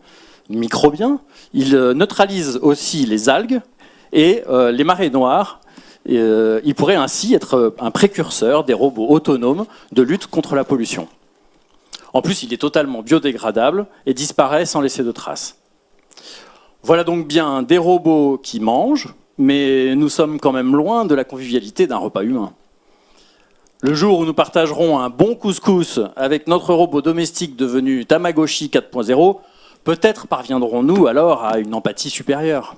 microbien, il neutralise aussi les algues et les marées noires. Il pourrait ainsi être un précurseur des robots autonomes de lutte contre la pollution. En plus, il est totalement biodégradable et disparaît sans laisser de traces. Voilà donc bien des robots qui mangent, mais nous sommes quand même loin de la convivialité d'un repas humain. Le jour où nous partagerons un bon couscous avec notre robot domestique devenu Tamagotchi 4.0, peut-être parviendrons-nous alors à une empathie supérieure.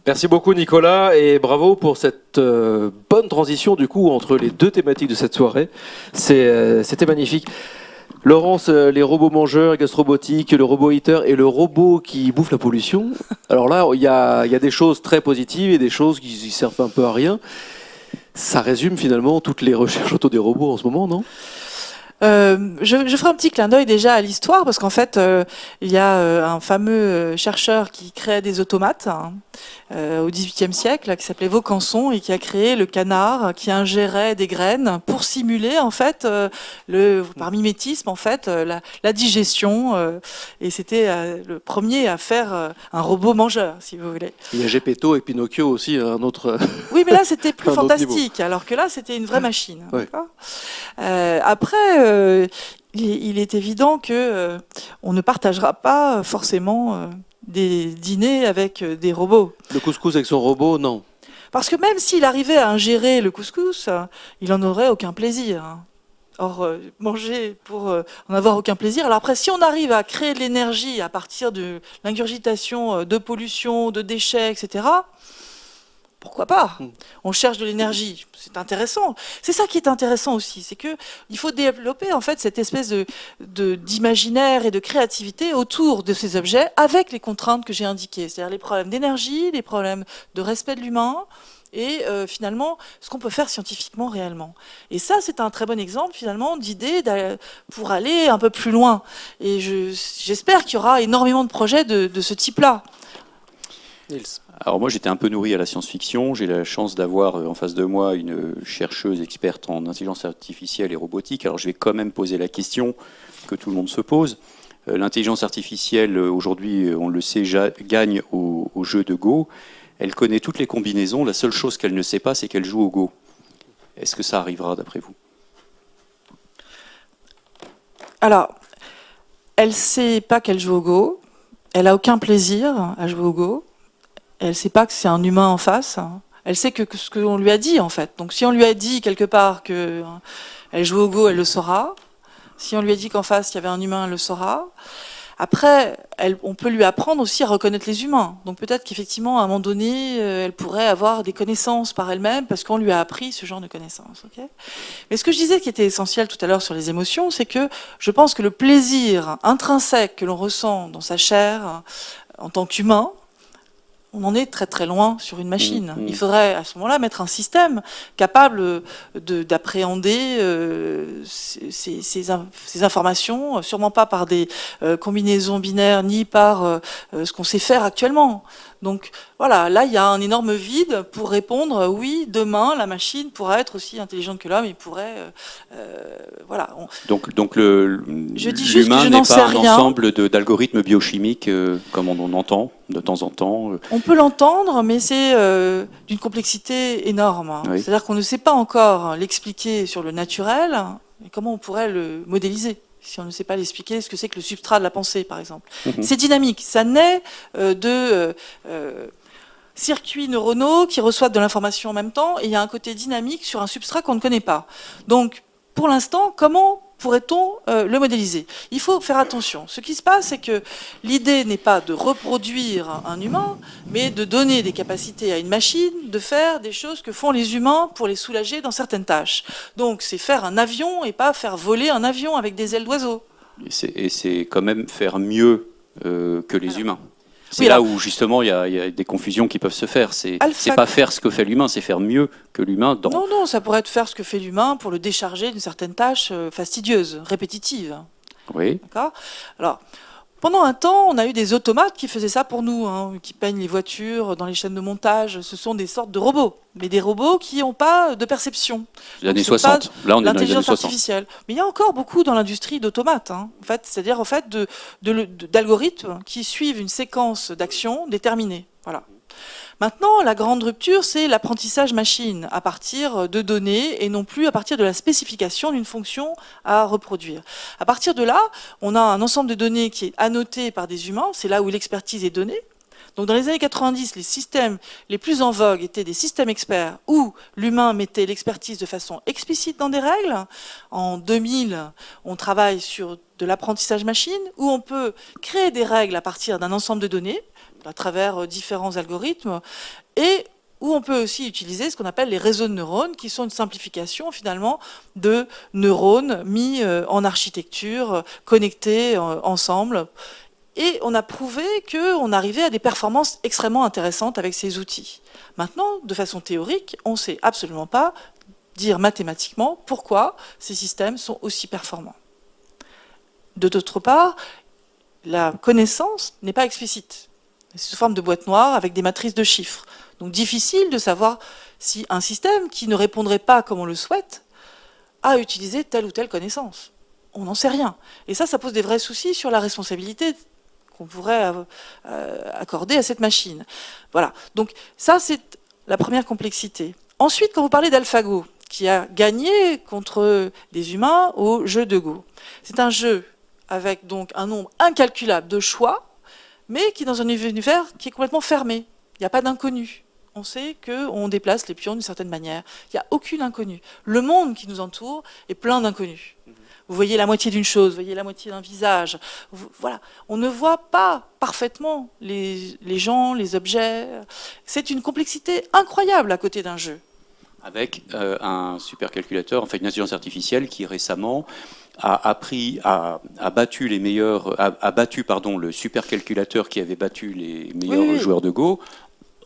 Merci beaucoup Nicolas et bravo pour cette bonne transition du coup entre les deux thématiques de cette soirée. C'était magnifique. Laurence, les robots mangeurs, gastrobotiques, le robot eater et le robot qui bouffe la pollution. Alors là, il y a des choses très positives et des choses qui servent un peu à rien. Ça résume finalement toutes les recherches autour des robots en ce moment, non ? Je ferai un petit clin d'œil déjà à l'histoire parce qu'en fait, il y a un fameux chercheur qui créait des automates au XVIIIe siècle qui s'appelait Vaucanson et qui a créé le canard qui ingérait des graines pour simuler en fait par mimétisme en fait la digestion et c'était le premier à faire un robot mangeur si vous voulez. Il y a Gepetto et Pinocchio aussi, un autre. Oui, mais là c'était plus un autre fantastique alors que là c'était une vraie machine. Ouais. Après, il est évident que on ne partagera pas forcément des dîners avec des robots. Le couscous avec son robot, non. Parce que même s'il arrivait à ingérer le couscous, il n'en aurait aucun plaisir. Or, manger pour en avoir aucun plaisir. Alors après, si on arrive à créer de l'énergie à partir de l'ingurgitation de pollution, de déchets, etc., pourquoi pas? On cherche de l'énergie, c'est intéressant. C'est ça qui est intéressant aussi, c'est que il faut développer en fait cette espèce d'imaginaire et de créativité autour de ces objets avec les contraintes que j'ai indiquées, c'est-à-dire les problèmes d'énergie, les problèmes de respect de l'humain et finalement ce qu'on peut faire scientifiquement réellement. Et ça, c'est un très bon exemple finalement d'idée pour aller un peu plus loin. Et j'espère qu'il y aura énormément de projets de ce type-là. Niels. Alors moi j'étais un peu nourri à la science-fiction, j'ai la chance d'avoir en face de moi une chercheuse experte en intelligence artificielle et robotique, alors je vais quand même poser la question que tout le monde se pose. L'intelligence artificielle aujourd'hui, on le sait, gagne au jeu de Go, elle connaît toutes les combinaisons, la seule chose qu'elle ne sait pas c'est qu'elle joue au Go. Est-ce que ça arrivera d'après vous? Alors, elle ne sait pas qu'elle joue au Go, elle n'a aucun plaisir à jouer au Go. Elle ne sait pas que c'est un humain en face. Elle sait que ce qu'on lui a dit, en fait. Donc, si on lui a dit quelque part qu'elle joue au Go, elle le saura. Si on lui a dit qu'en face, il y avait un humain, elle le saura. Après, on peut lui apprendre aussi à reconnaître les humains. Donc, peut-être qu'effectivement, à un moment donné, elle pourrait avoir des connaissances par elle-même parce qu'on lui a appris ce genre de connaissances. Okay. Mais ce que je disais qui était essentiel tout à l'heure sur les émotions, c'est que je pense que le plaisir intrinsèque que l'on ressent dans sa chair en tant qu'humain, on en est très très loin sur une machine. Il faudrait à ce moment-là mettre un système capable d'appréhender ces informations, sûrement pas par des combinaisons binaires ni par ce qu'on sait faire actuellement. Donc voilà, là il y a un énorme vide pour répondre oui, demain la machine pourra être aussi intelligente que l'homme, il pourrait voilà. Donc l'humain n'est pas un ensemble d'algorithmes biochimiques comme on en entend de temps en temps. On peut l'entendre, mais c'est d'une complexité énorme. Oui. C'est-à-dire qu'on ne sait pas encore l'expliquer sur le naturel, et comment on pourrait le modéliser si on ne sait pas l'expliquer, ce que c'est que le substrat de la pensée, par exemple. C'est dynamique, ça naît de circuits neuronaux qui reçoivent de l'information en même temps, et il y a un côté dynamique sur un substrat qu'on ne connaît pas. Donc, pour l'instant, comment pourrait-on le modéliser? Il faut faire attention. Ce qui se passe, c'est que l'idée n'est pas de reproduire un humain, mais de donner des capacités à une machine de faire des choses que font les humains pour les soulager dans certaines tâches. Donc c'est faire un avion et pas faire voler un avion avec des ailes d'oiseau. Et c'est quand même faire mieux que les humains. C'est Oui, là alors, où justement il y a des confusions qui peuvent se faire. C'est AlphaGo. pas faire ce que fait l'humain, c'est faire mieux que l'humain dans. Non, non, ça pourrait être faire ce que fait l'humain pour le décharger d'une certaine tâche fastidieuse, répétitive. Oui. D'accord. Alors, pendant un temps, on a eu des automates qui faisaient ça pour nous, hein, qui peignent les voitures dans les chaînes de montage. Ce sont des sortes de robots, mais des robots qui n'ont pas de perception. Les années Donc, c'est pas 60. Là, on est dans les années l'intelligence 60. artificielle. Mais il y a encore beaucoup dans l'industrie d'automates, hein, en fait, c'est-à-dire en fait d'algorithmes qui suivent une séquence d'actions déterminée. Voilà. Maintenant, la grande rupture, c'est l'apprentissage machine à partir de données et non plus à partir de la spécification d'une fonction à reproduire. À partir de là, on a un ensemble de données qui est annoté par des humains, c'est là où l'expertise est donnée. Donc dans les années 90, les systèmes les plus en vogue étaient des systèmes experts où l'humain mettait l'expertise de façon explicite dans des règles. En 2000, on travaille sur de l'apprentissage machine où on peut créer des règles à partir d'un ensemble de données à travers différents algorithmes, et où on peut aussi utiliser ce qu'on appelle les réseaux de neurones, qui sont une simplification finalement de neurones mis en architecture, connectés ensemble. Et on a prouvé qu'on arrivait à des performances extrêmement intéressantes avec ces outils. Maintenant, de façon théorique, on ne sait absolument pas dire mathématiquement pourquoi ces systèmes sont aussi performants. D'autre part, la connaissance n'est pas explicite. C'est sous forme de boîte noire avec des matrices de chiffres. Donc difficile de savoir si un système qui ne répondrait pas comme on le souhaite a utilisé telle ou telle connaissance. On n'en sait rien. Et ça pose des vrais soucis sur la responsabilité qu'on pourrait accorder à cette machine. Voilà. Donc ça, c'est la première complexité. Ensuite, quand vous parlez d'AlphaGo, qui a gagné contre des humains au jeu de Go, c'est un jeu avec donc un nombre incalculable de choix, mais qui est dans un univers qui est complètement fermé. Il n'y a pas d'inconnu. On sait qu'on déplace les pions d'une certaine manière. Il n'y a aucune inconnue. Le monde qui nous entoure est plein d'inconnus. Vous voyez la moitié d'une chose, vous voyez la moitié d'un visage. Voilà, on ne voit pas parfaitement les gens, les objets. C'est une complexité incroyable à côté d'un jeu. Avec un supercalculateur, enfin une intelligence artificielle qui récemment a battu le supercalculateur qui avait battu les meilleurs joueurs de Go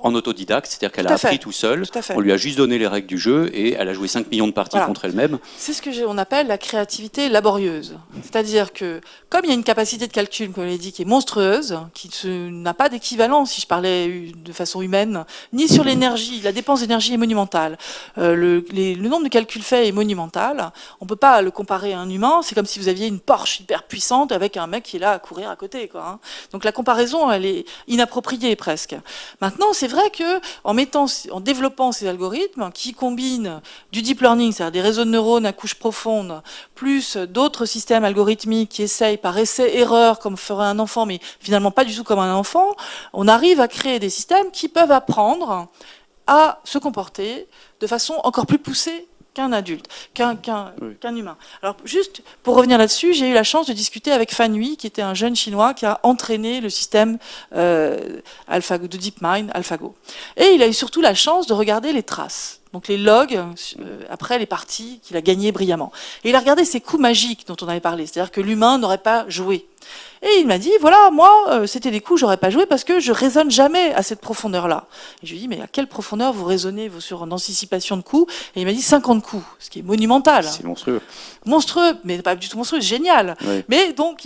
en autodidacte, c'est-à-dire qu'elle a appris tout seul. On lui a juste donné les règles du jeu et elle a joué 5 millions de parties contre elle-même. C'est ce qu'on appelle la créativité laborieuse. C'est-à-dire que, comme il y a une capacité de calcul, comme je l'ai dit, qui est monstrueuse, qui n'a pas d'équivalent, si je parlais de façon humaine, ni sur l'énergie, la dépense d'énergie est monumentale. Le nombre de calculs faits est monumental. On ne peut pas le comparer à un humain. C'est comme si vous aviez une Porsche hyper puissante avec un mec qui est là à courir à côté, quoi, hein. Donc la comparaison, elle est inappropriée presque. Maintenant, c'est vrai que en développant ces algorithmes qui combinent du deep learning, c'est-à-dire des réseaux de neurones à couche profonde, plus d'autres systèmes algorithmiques qui essayent par essai-erreur, comme ferait un enfant, mais finalement pas du tout comme un enfant, on arrive à créer des systèmes qui peuvent apprendre à se comporter de façon encore plus poussée qu'un adulte, qu'un humain. Alors juste pour revenir là-dessus, j'ai eu la chance de discuter avec Fan Hui, qui était un jeune chinois qui a entraîné le système AlphaGo, de DeepMind AlphaGo. Et il a eu surtout la chance de regarder les traces, donc les logs après les parties qu'il a gagnées brillamment. Et il a regardé ces coups magiques dont on avait parlé, c'est-à-dire que l'humain n'aurait pas joué. Et il m'a dit, voilà, moi, c'était des coups, j'aurais pas joué parce que je raisonne jamais à cette profondeur-là. Et je lui ai dit, mais à quelle profondeur vous raisonnez sur une anticipation de coups? Et il m'a dit 50 coups, ce qui est monumental. C'est monstrueux. Monstrueux, mais pas du tout monstrueux, génial. Oui. Mais donc,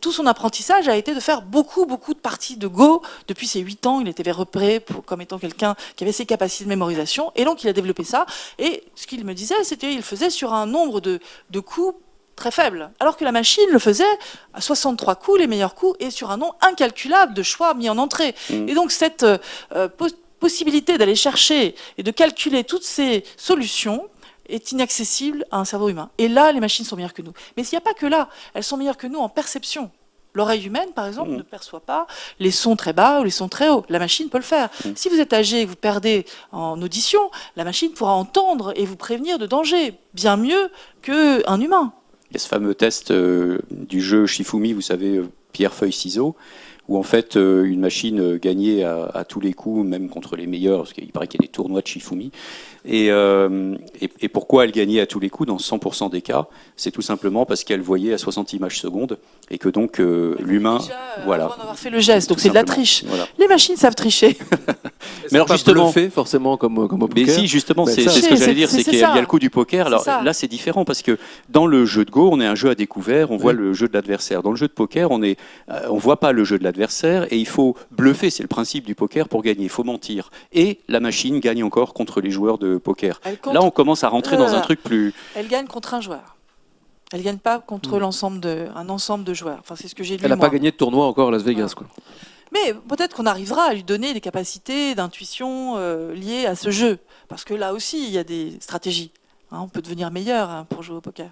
tout son apprentissage a été de faire beaucoup de parties de Go. Depuis ses 8 ans, il était repéré comme étant quelqu'un qui avait ses capacités de mémorisation. Et donc, il a développé ça. Et ce qu'il me disait, c'était qu'il faisait sur un nombre de coups très faible, alors que la machine le faisait à 63 coups, les meilleurs coups, et sur un nombre incalculable de choix mis en entrée. Et donc cette possibilité d'aller chercher et de calculer toutes ces solutions est inaccessible à un cerveau humain. Et là, les machines sont meilleures que nous. Mais il n'y a pas que là, elles sont meilleures que nous en perception. L'oreille humaine, par exemple, ne perçoit pas les sons très bas ou les sons très hauts. La machine peut le faire. Si vous êtes âgé et que vous perdez en audition, la machine pourra entendre et vous prévenir de danger, bien mieux qu'un humain. Il y a ce fameux test du jeu Shifumi, vous savez, pierre, feuille, ciseaux, où en fait une machine gagnait à tous les coups, même contre les meilleurs, parce qu'il paraît qu'il y a des tournois de Shifumi. Et pourquoi elle gagnait à tous les coups dans 100% des cas? C'est tout simplement parce qu'elle voyait à 60 images secondes et que donc l'humain, voilà, avant d'avoir fait le geste, donc c'est de la triche. Voilà. Les machines savent tricher. Mais alors justement, fait forcément comme au poker. Mais si, justement, c'est ce que j'allais dire, c'est qu'il y a le coup du poker. Alors là, c'est différent parce que dans le jeu de Go, on est un jeu à découvert, on voit le jeu de l'adversaire. Dans le jeu de poker, on voit pas le jeu de l'adversaire et il faut bluffer. C'est le principe du poker pour gagner. Il faut mentir. Et la machine gagne encore contre les joueurs de poker. Là, on commence à rentrer dans un truc plus. Elle gagne contre un joueur. Elle gagne pas contre un ensemble de joueurs. Enfin, c'est ce que j'ai lu. Elle n'a pas gagné de tournoi encore à Las Vegas, quoi. Mais peut-être qu'on arrivera à lui donner des capacités d'intuition liées à ce jeu. Parce que là aussi, il y a des stratégies. On peut devenir meilleur pour jouer au poker.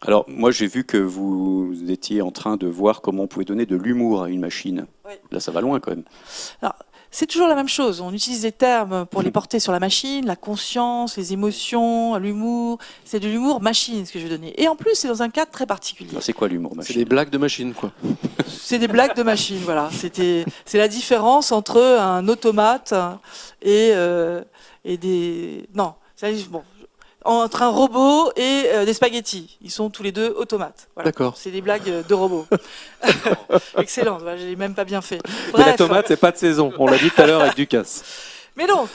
Alors, moi, j'ai vu que vous étiez en train de voir comment on pouvait donner de l'humour à une machine. Oui. Là, ça va loin, quand même. Alors, c'est toujours la même chose. On utilise des termes pour les porter sur la machine, la conscience, les émotions, l'humour. C'est de l'humour machine, ce que je vais donner. Et en plus, c'est dans un cadre très particulier. Alors, c'est quoi l'humour machine? C'est des blagues de machine, quoi. C'est des blagues de machine, voilà. C'est la différence entre un automate et des... Non, bon. Entre un robot et des spaghettis. Ils sont tous les deux automates. Voilà. D'accord. C'est des blagues de robots. Excellent, je l'ai même pas bien fait. Bref. La tomate, c'est pas de saison. On l'a dit tout à l'heure avec Ducasse. Mais donc,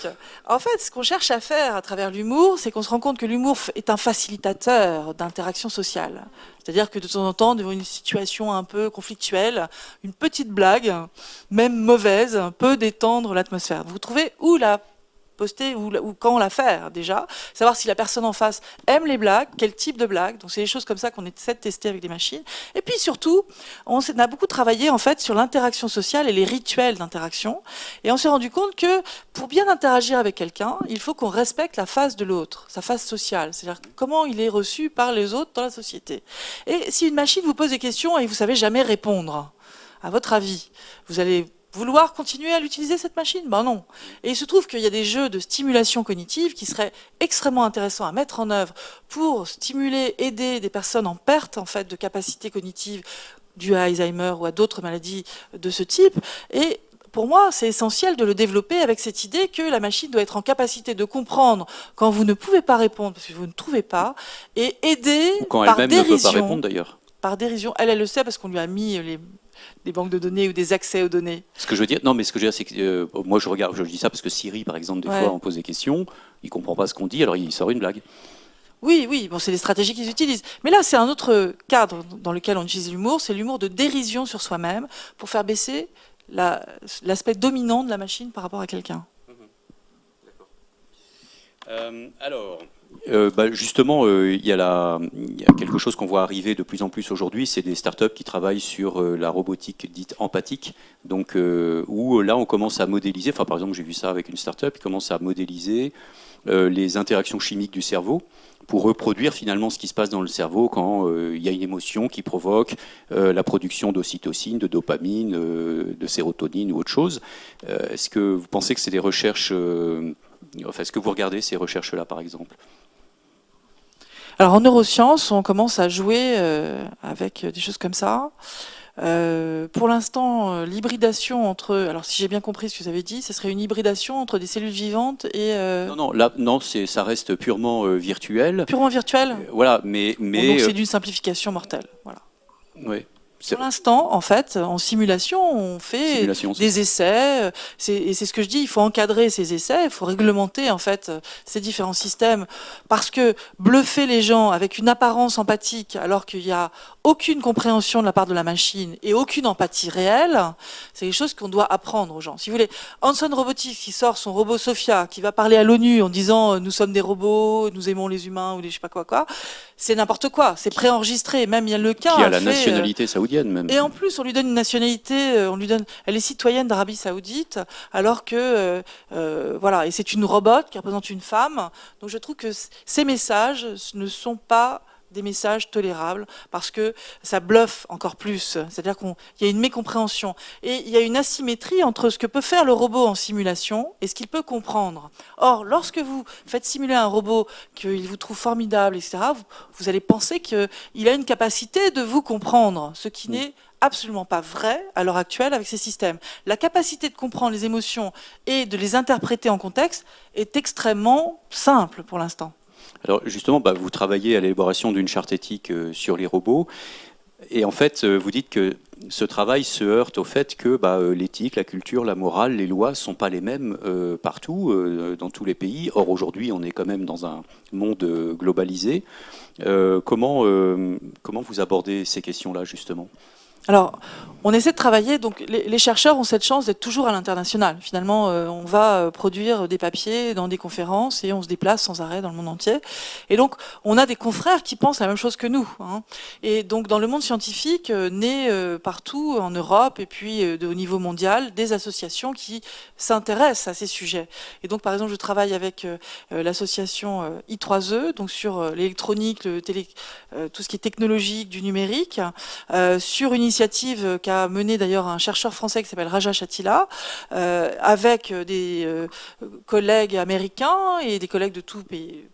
en fait, ce qu'on cherche à faire à travers l'humour, c'est qu'on se rend compte que l'humour est un facilitateur d'interaction sociale. C'est-à-dire que de temps en temps, devant une situation un peu conflictuelle, une petite blague, même mauvaise, peut détendre l'atmosphère. Vous trouvez où la poster ou quand la faire déjà, savoir si la personne en face aime les blagues, quel type de blague. Donc c'est des choses comme ça qu'on essaie de tester avec des machines. Et puis surtout, on a beaucoup travaillé en fait sur l'interaction sociale et les rituels d'interaction. Et on s'est rendu compte que pour bien interagir avec quelqu'un, il faut qu'on respecte la face de l'autre, sa face sociale, c'est-à-dire comment il est reçu par les autres dans la société. Et si une machine vous pose des questions et vous savez jamais répondre, à votre avis, vous allez vouloir continuer à l'utiliser, cette machine? Ben non. Et il se trouve qu'il y a des jeux de stimulation cognitive qui seraient extrêmement intéressants à mettre en œuvre pour stimuler, aider des personnes en perte en fait, de capacité cognitive due à Alzheimer ou à d'autres maladies de ce type. Et pour moi, c'est essentiel de le développer avec cette idée que la machine doit être en capacité de comprendre quand vous ne pouvez pas répondre parce que vous ne trouvez pas, et aider Ou quand par elle-même ne peut pas dérision. répondre d'ailleurs. Par dérision. Elle le sait parce qu'on lui a mis des banques de données ou des accès aux données. Ce que je veux dire, non, mais ce que je veux dire, c'est que moi je regarde, je dis ça parce que Siri, par exemple, des Ouais. fois, on pose des questions, il comprend pas ce qu'on dit, alors il sort une blague. Oui, oui, bon, c'est des stratégies qu'ils utilisent. Mais là, c'est un autre cadre dans lequel on utilise l'humour, c'est l'humour de dérision sur soi-même pour faire baisser l'aspect dominant de la machine par rapport à quelqu'un. Justement, il y a quelque chose qu'on voit arriver de plus en plus aujourd'hui, c'est des startups qui travaillent sur la robotique dite empathique, donc où là on commence à modéliser, enfin par exemple j'ai vu ça avec une startup, qui commence à modéliser les interactions chimiques du cerveau pour reproduire finalement ce qui se passe dans le cerveau quand il y a une émotion qui provoque la production d'ocytocine, de dopamine, de sérotonine ou autre chose. Est-ce que vous pensez que c'est des recherches, enfin est-ce que vous regardez ces recherches-là par exemple ? Alors en neurosciences, on commence à jouer avec des choses comme ça. Pour l'instant, l'hybridation entre... Alors si j'ai bien compris ce que vous avez dit, ce serait une hybridation entre des cellules vivantes et... Non, là, non, ça reste purement virtuel. Purement virtuel. Voilà, mais Bon, donc c'est d'une simplification mortelle. Voilà. ouais, Pour l'instant, en fait, en simulation, on fait simulation, des essais. Et c'est ce que je dis, il faut encadrer ces essais, il faut réglementer en fait ces différents systèmes, parce que bluffer les gens avec une apparence empathique, alors qu'il n'y a aucune compréhension de la part de la machine et aucune empathie réelle, c'est quelque chose qu'on doit apprendre aux gens. Si vous voulez, Hanson Robotics qui sort son robot Sophia, qui va parler à l'ONU en disant nous sommes des robots, nous aimons les humains ou des je sais pas quoi, c'est n'importe quoi, c'est préenregistré. Même il y a le cas. qui a la nationalité saoudienne même. Et en plus, on lui donne une nationalité, elle est citoyenne d'Arabie Saoudite, alors que, voilà, et c'est une robot qui représente une femme. Donc je trouve que ces messages ne sont pas des messages tolérables parce que ça bluffe encore plus. C'est-à-dire qu'il y a une mécompréhension. Et il y a une asymétrie entre ce que peut faire le robot en simulation et ce qu'il peut comprendre. Or, lorsque vous faites simuler un robot qu'il vous trouve formidable, etc., vous allez penser qu'il a une capacité de vous comprendre, ce qui n'est absolument pas vrai à l'heure actuelle avec ces systèmes. La capacité de comprendre les émotions et de les interpréter en contexte est extrêmement simple pour l'instant. Alors justement, vous travaillez à l'élaboration d'une charte éthique sur les robots. Et en fait, vous dites que ce travail se heurte au fait que l'éthique, la culture, la morale, les lois ne sont pas les mêmes partout, dans tous les pays. Or, aujourd'hui, on est quand même dans un monde globalisé. Comment vous abordez ces questions-là, justement ? Alors, on essaie de travailler, donc les chercheurs ont cette chance d'être toujours à l'international. Finalement, on va produire des papiers dans des conférences et on se déplace sans arrêt dans le monde entier. Et donc, on a des confrères qui pensent la même chose que nous. Hein. Et donc, dans le monde scientifique, naît partout en Europe et puis au niveau mondial, des associations qui s'intéressent à ces sujets. Et donc, par exemple, je travaille avec l'association I3E, donc sur l'électronique, tout ce qui est technologique, du numérique, sur une initiative qu'a menée d'ailleurs un chercheur français qui s'appelle Raja Chatila, avec des collègues américains et des collègues de tout pays,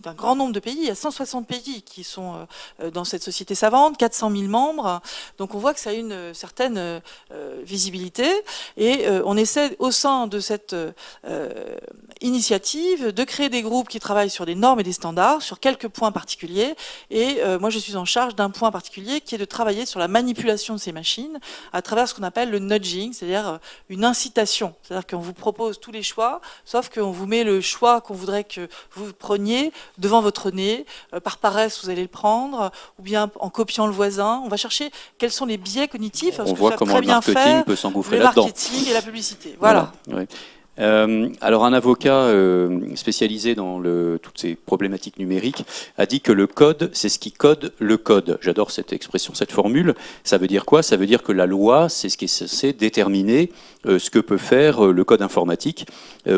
d'un grand nombre de pays. Il y a 160 pays qui sont dans cette société savante, 400 000 membres. Donc on voit que ça a une certaine visibilité. Et on essaie au sein de cette initiative de créer des groupes qui travaillent sur des normes et des standards, sur quelques points particuliers. Et moi, je suis en charge d'un point particulier qui est de travailler sur la manipulation de ces machines à travers ce qu'on appelle le nudging, c'est-à-dire une incitation. C'est-à-dire qu'on vous propose tous les choix, sauf qu'on vous met le choix qu'on voudrait que vous preniez devant votre nez. Par paresse, vous allez le prendre, ou bien en copiant le voisin. On va chercher quels sont les biais cognitifs. On voit comment le marketing peut s'engouffrer là-dedans. Le marketing et la publicité. Voilà. Ouais. Alors un avocat spécialisé dans toutes ces problématiques numériques a dit que le code, c'est ce qui code le code. J'adore cette expression, cette formule. Ça veut dire quoi ? Ça veut dire que la loi, c'est ce qui est censé déterminer ce que peut faire le code informatique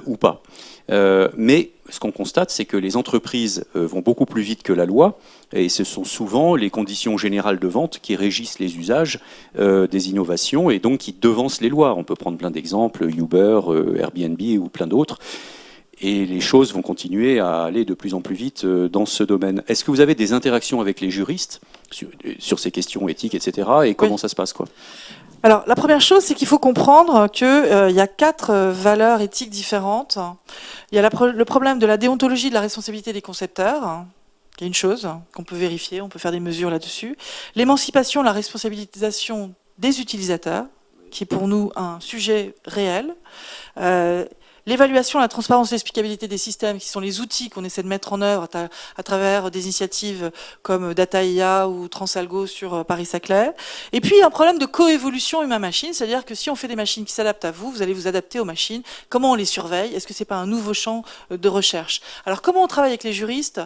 ou pas. Mais ce qu'on constate, c'est que les entreprises vont beaucoup plus vite que la loi, et ce sont souvent les conditions générales de vente qui régissent les usages des innovations, et donc qui devancent les lois. On peut prendre plein d'exemples, Uber, Airbnb ou plein d'autres. Et les choses vont continuer à aller de plus en plus vite dans ce domaine. Est-ce que vous avez des interactions avec les juristes sur ces questions éthiques, etc. Et comment ça se passe, quoi? Alors, la première chose, c'est qu'il faut comprendre qu'il y a 4 valeurs éthiques différentes. Il y a le problème de la déontologie de la responsabilité des concepteurs, qui est une chose qu'on peut vérifier, on peut faire des mesures là-dessus. L'émancipation, la responsabilisation des utilisateurs, qui est pour nous un sujet réel. L'évaluation, la transparence, l'explicabilité des systèmes, qui sont les outils qu'on essaie de mettre en œuvre à travers des initiatives comme Data.IA ou Transalgo sur Paris-Saclay. Et puis un problème de coévolution humain-machine, c'est-à-dire que si on fait des machines qui s'adaptent à vous, vous allez vous adapter aux machines. Comment on les surveille? Est-ce que c'est pas un nouveau champ de recherche? Alors comment on travaille avec les juristes?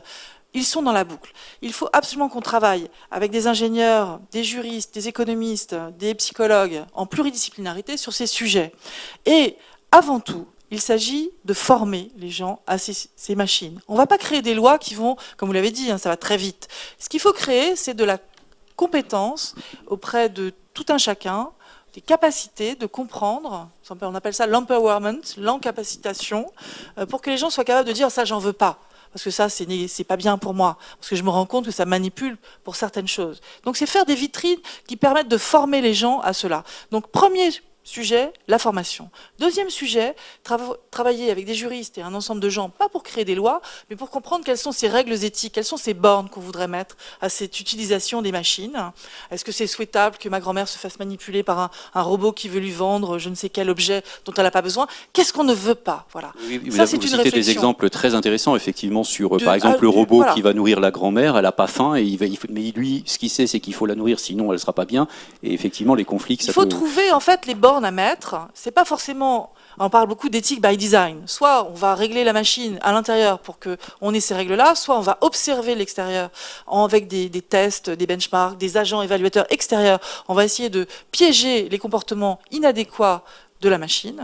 Ils sont dans la boucle. Il faut absolument qu'on travaille avec des ingénieurs, des juristes, des économistes, des psychologues en pluridisciplinarité sur ces sujets. Et avant tout, il s'agit de former les gens à ces machines. On ne va pas créer des lois qui vont, comme vous l'avez dit, ça va très vite. Ce qu'il faut créer, c'est de la compétence auprès de tout un chacun, des capacités de comprendre, on appelle ça l'empowerment, l'encapacitation, pour que les gens soient capables de dire « ça, j'en veux pas ». Parce que ça, c'est pas bien pour moi. Parce que je me rends compte que ça manipule pour certaines choses. Donc, c'est faire des vitrines qui permettent de former les gens à cela. Donc, premier sujet, la formation. Deuxième sujet, travailler avec des juristes et un ensemble de gens, pas pour créer des lois, mais pour comprendre quelles sont ces règles éthiques, quelles sont ces bornes qu'on voudrait mettre à cette utilisation des machines. Est-ce que c'est souhaitable que ma grand-mère se fasse manipuler par un robot qui veut lui vendre je ne sais quel objet dont elle n'a pas besoin? Qu'est-ce qu'on ne veut pas? Voilà. Oui, Ça, c'est vous une citez réflexion. des exemples très intéressants, effectivement, sur, par exemple, le robot voilà. qui va nourrir la grand-mère, elle n'a pas faim, mais lui, ce qu'il sait, c'est qu'il faut la nourrir, sinon elle ne sera pas bien. Et effectivement, les conflits... Il faut trouver, en fait, les bornes à mettre. C'est pas forcément... On parle beaucoup d'éthique by design. Soit on va régler la machine à l'intérieur pour qu'on ait ces règles-là, soit on va observer l'extérieur avec des tests, des benchmarks, des agents évaluateurs extérieurs. On va essayer de piéger les comportements inadéquats de la machine.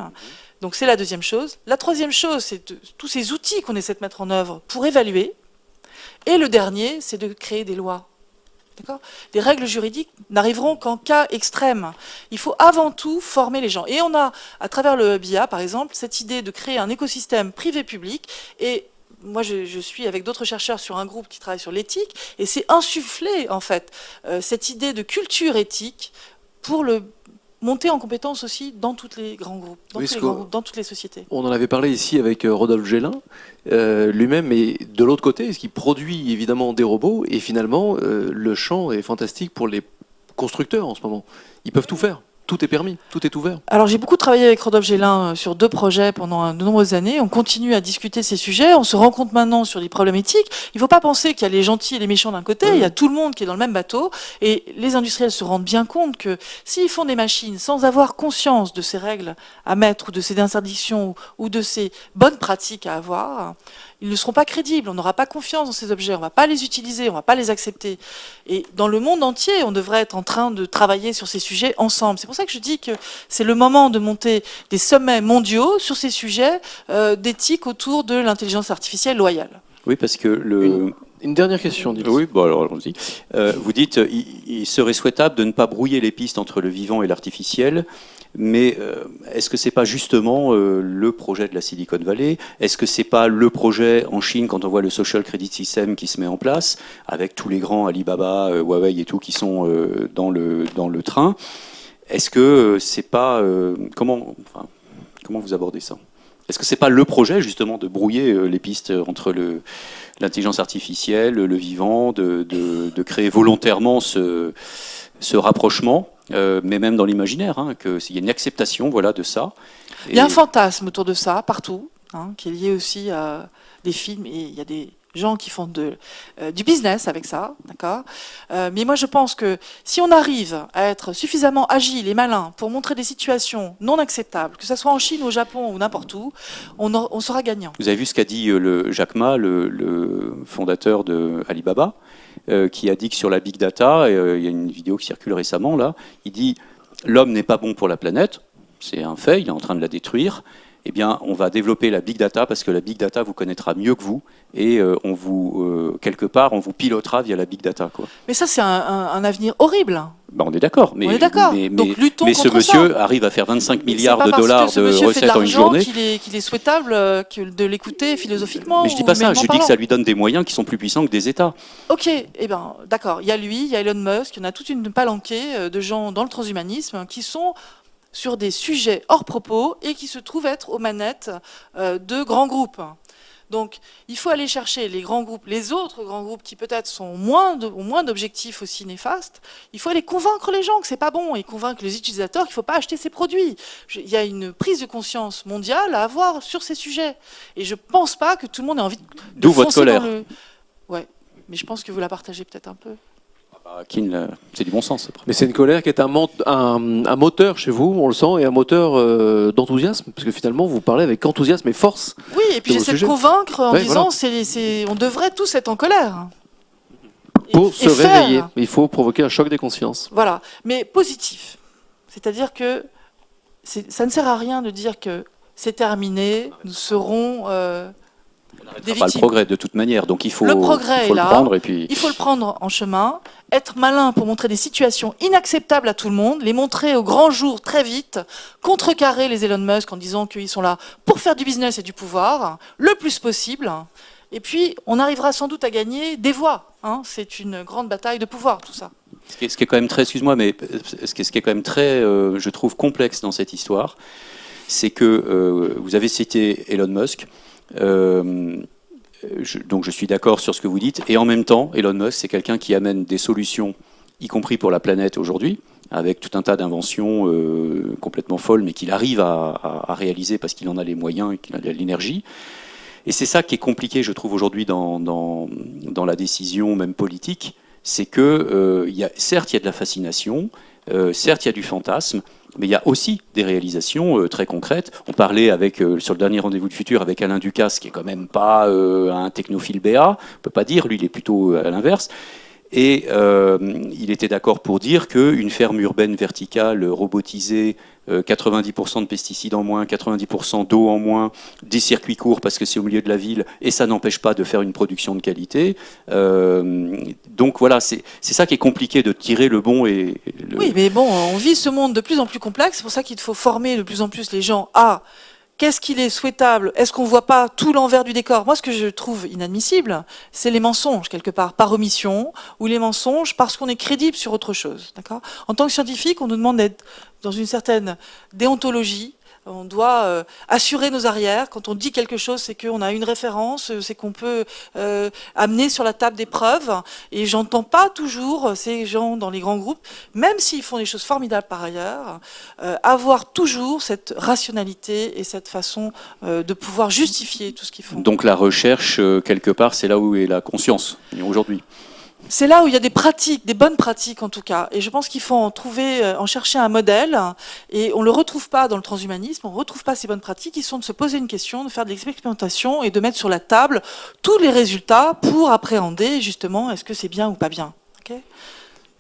Donc c'est la deuxième chose. La troisième chose, c'est tous ces outils qu'on essaie de mettre en œuvre pour évaluer. Et le dernier, c'est de créer des lois. Les règles juridiques n'arriveront qu'en cas extrême. Il faut avant tout former les gens. Et on a, à travers le BIA, par exemple, cette idée de créer un écosystème privé-public. Et moi, je suis avec d'autres chercheurs sur un groupe qui travaille sur l'éthique. Et c'est insuffler, en fait, cette idée de culture éthique pour monter en compétence aussi dans tous les grands groupes, dans toutes les sociétés. On en avait parlé ici avec Rodolphe Gélin, lui-même, mais de l'autre côté, est-ce qu'il produit évidemment des robots, et finalement, le champ est fantastique pour les constructeurs en ce moment. Ils peuvent tout faire. Tout est permis, tout est ouvert. Alors j'ai beaucoup travaillé avec Rodolphe Gélin sur 2 projets pendant de nombreuses années. On continue à discuter ces sujets. On se rend compte maintenant sur les problèmes éthiques. Il ne faut pas penser qu'il y a les gentils et les méchants d'un côté. Il y a tout le monde qui est dans le même bateau. Et les industriels se rendent bien compte que s'ils font des machines sans avoir conscience de ces règles à mettre, ou de ces interdictions, ou de ces bonnes pratiques à avoir, ils ne seront pas crédibles, on n'aura pas confiance dans ces objets, on ne va pas les utiliser, on ne va pas les accepter. Et dans le monde entier, on devrait être en train de travailler sur ces sujets ensemble. C'est pour ça que je dis que c'est le moment de monter des sommets mondiaux sur ces sujets d'éthique autour de l'intelligence artificielle loyale. Oui, parce que Une dernière question, Niels. Oui, bon alors allons-y. Vous dites il serait souhaitable de ne pas brouiller les pistes entre le vivant et l'artificiel, mais est-ce que c'est pas justement le projet de la Silicon Valley? Est-ce que c'est pas le projet en Chine quand on voit le Social Credit System qui se met en place avec tous les grands Alibaba, Huawei et tout qui sont dans le train? Est-ce que c'est pas comment vous abordez ça? Est-ce que c'est pas le projet justement de brouiller les pistes entre l'intelligence artificielle, le vivant, de créer volontairement ce rapprochement, mais même dans l'imaginaire, qu'il y ait une acceptation, voilà, de ça. Il y a un fantasme autour de ça partout, qui est lié aussi à des films, et il y a des gens qui font du business avec ça, d'accord. Mais moi je pense que si on arrive à être suffisamment agile et malin pour montrer des situations non acceptables, que ce soit en Chine, au Japon ou n'importe où, on sera gagnant. Vous avez vu ce qu'a dit Jack Ma, le fondateur de Alibaba, qui a dit que sur la big data, il y a une vidéo qui circule récemment là, il dit l'homme n'est pas bon pour la planète. c'est un fait, il est en train de la détruire. Eh bien, on va développer la big data parce que la big data vous connaîtra mieux que vous et quelque part, on vous pilotera via la big data, quoi. Mais ça, c'est un avenir horrible. Ben, on est d'accord, mais, On est d'accord. Donc, luttons mais ce contre monsieur ça. arrive à faire 25 Mais milliards c'est de pas parce dollars que ce de monsieur fait recettes en une l'argent journée. qu'il est souhaitable de l'écouter philosophiquement. Mais je dis ou pas ça, humainement je dis que parlant. ça lui donne des moyens qui sont plus puissants que des États. Ok, eh ben, d'accord. Il y a lui, il y a Elon Musk, il y en a toute une palanquée de gens dans le transhumanisme qui sont sur des sujets hors propos et qui se trouvent être aux manettes de grands groupes. Donc, il faut aller chercher les grands groupes, les autres grands groupes qui peut-être ont moins d'objectifs aussi néfastes. Il faut aller convaincre les gens que c'est pas bon et convaincre les utilisateurs qu'il ne faut pas acheter ces produits. Il y a une prise de conscience mondiale à avoir sur ces sujets. Et je pense pas que tout le monde ait envie de D'où votre foncer colère. dans le... Ouais, mais je pense que vous la partagez peut-être un peu. C'est du bon sens, après. Mais c'est une colère qui est un moteur chez vous, on le sent, et un moteur d'enthousiasme, parce que finalement, vous parlez avec enthousiasme et force. Oui, et puis vos j'essaie de sujets. convaincre en Ouais, disant voilà. on devrait tous être en colère. Pour se faire. réveiller, il faut provoquer un choc des consciences. Voilà, mais positif. C'est-à-dire que ça ne sert à rien de dire que c'est terminé, nous serons des Pas le victimes. progrès de toute manière, donc il faut Le progrès il faut est le là. prendre et puis. Il faut le prendre en chemin, être malin pour montrer des situations inacceptables à tout le monde, les montrer au grand jour très vite, contrecarrer les Elon Musk en disant qu'ils sont là pour faire du business et du pouvoir, le plus possible. Et puis, on arrivera sans doute à gagner des voix. Hein. C'est une grande bataille de pouvoir, tout ça. Ce qui est quand même très, excuse-moi, mais ce qui est quand même très, je trouve, complexe dans cette histoire, c'est que vous avez cité Elon Musk. Donc je suis d'accord sur ce que vous dites. Et en même temps, Elon Musk, c'est quelqu'un qui amène des solutions, y compris pour la planète aujourd'hui, avec tout un tas d'inventions complètement folles, mais qu'il arrive à réaliser parce qu'il en a les moyens et qu'il a l'énergie. Et c'est ça qui est compliqué, je trouve, aujourd'hui dans la décision même politique, c'est que certes, il y a de la fascination, certes, il y a du fantasme, mais il y a aussi des réalisations très concrètes. On parlait sur le dernier rendez-vous du futur avec Alain Ducasse, qui est quand même pas un technophile BA, on peut pas dire, lui il est plutôt à l'inverse. Et il était d'accord pour dire qu'une ferme urbaine verticale robotisée, 90% de pesticides en moins, 90% d'eau en moins, des circuits courts parce que c'est au milieu de la ville, et ça n'empêche pas de faire une production de qualité. Donc voilà, c'est ça qui est compliqué, de tirer le bon et le... Oui, mais bon, on vit ce monde de plus en plus complexe, c'est pour ça qu'il faut former de plus en plus les gens à qu'est-ce qu'il est souhaitable. Est-ce qu'on ne voit pas tout l'envers du décor? Moi, ce que je trouve inadmissible, c'est les mensonges, quelque part, par omission, ou les mensonges parce qu'on est crédible sur autre chose. D'accord? En tant que scientifique, on nous demande d'être dans une certaine déontologie. On doit assurer nos arrières. Quand on dit quelque chose, c'est qu'on a une référence, c'est qu'on peut amener sur la table des preuves. Et j'entends pas toujours ces gens dans les grands groupes, même s'ils font des choses formidables par ailleurs, avoir toujours cette rationalité et cette façon de pouvoir justifier tout ce qu'ils font. Donc la recherche, quelque part, c'est là où est la conscience aujourd'hui. C'est là où il y a des pratiques, des bonnes pratiques en tout cas. Et je pense qu'il faut en chercher un modèle. Et on ne le retrouve pas dans le transhumanisme, on ne retrouve pas ces bonnes pratiques qui sont de se poser une question, de faire de l'expérimentation et de mettre sur la table tous les résultats pour appréhender justement est-ce que c'est bien ou pas bien. Okay ?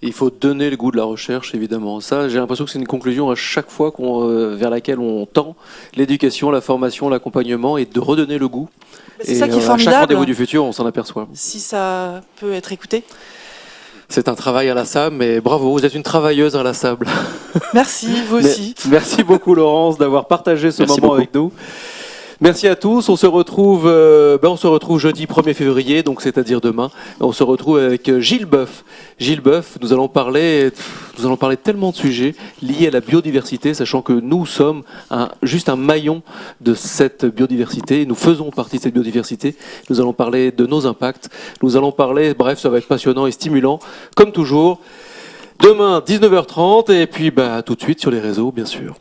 Il faut donner le goût de la recherche, évidemment. Ça, j'ai l'impression que c'est une conclusion à chaque fois vers laquelle on tend l'éducation, la formation, l'accompagnement, et de redonner le goût. C'est ça qui est à chaque formidable. rendez-vous du futur, on s'en aperçoit. Si ça peut être écouté. C'est un travail inlassable, mais bravo, vous êtes une travailleuse inlassable. Merci, vous aussi. Merci beaucoup Laurence d'avoir partagé ce Merci moment beaucoup. avec nous. Merci à tous. On se retrouve jeudi 1er février, donc c'est-à-dire demain. On se retrouve avec Gilles Boeuf. Gilles Boeuf, nous allons parler de tellement de sujets liés à la biodiversité, sachant que nous sommes juste un maillon de cette biodiversité. Nous faisons partie de cette biodiversité. Nous allons parler de nos impacts. Nous allons parler, bref, ça va être passionnant et stimulant, comme toujours. Demain, 19h30, et puis tout de suite sur les réseaux, bien sûr.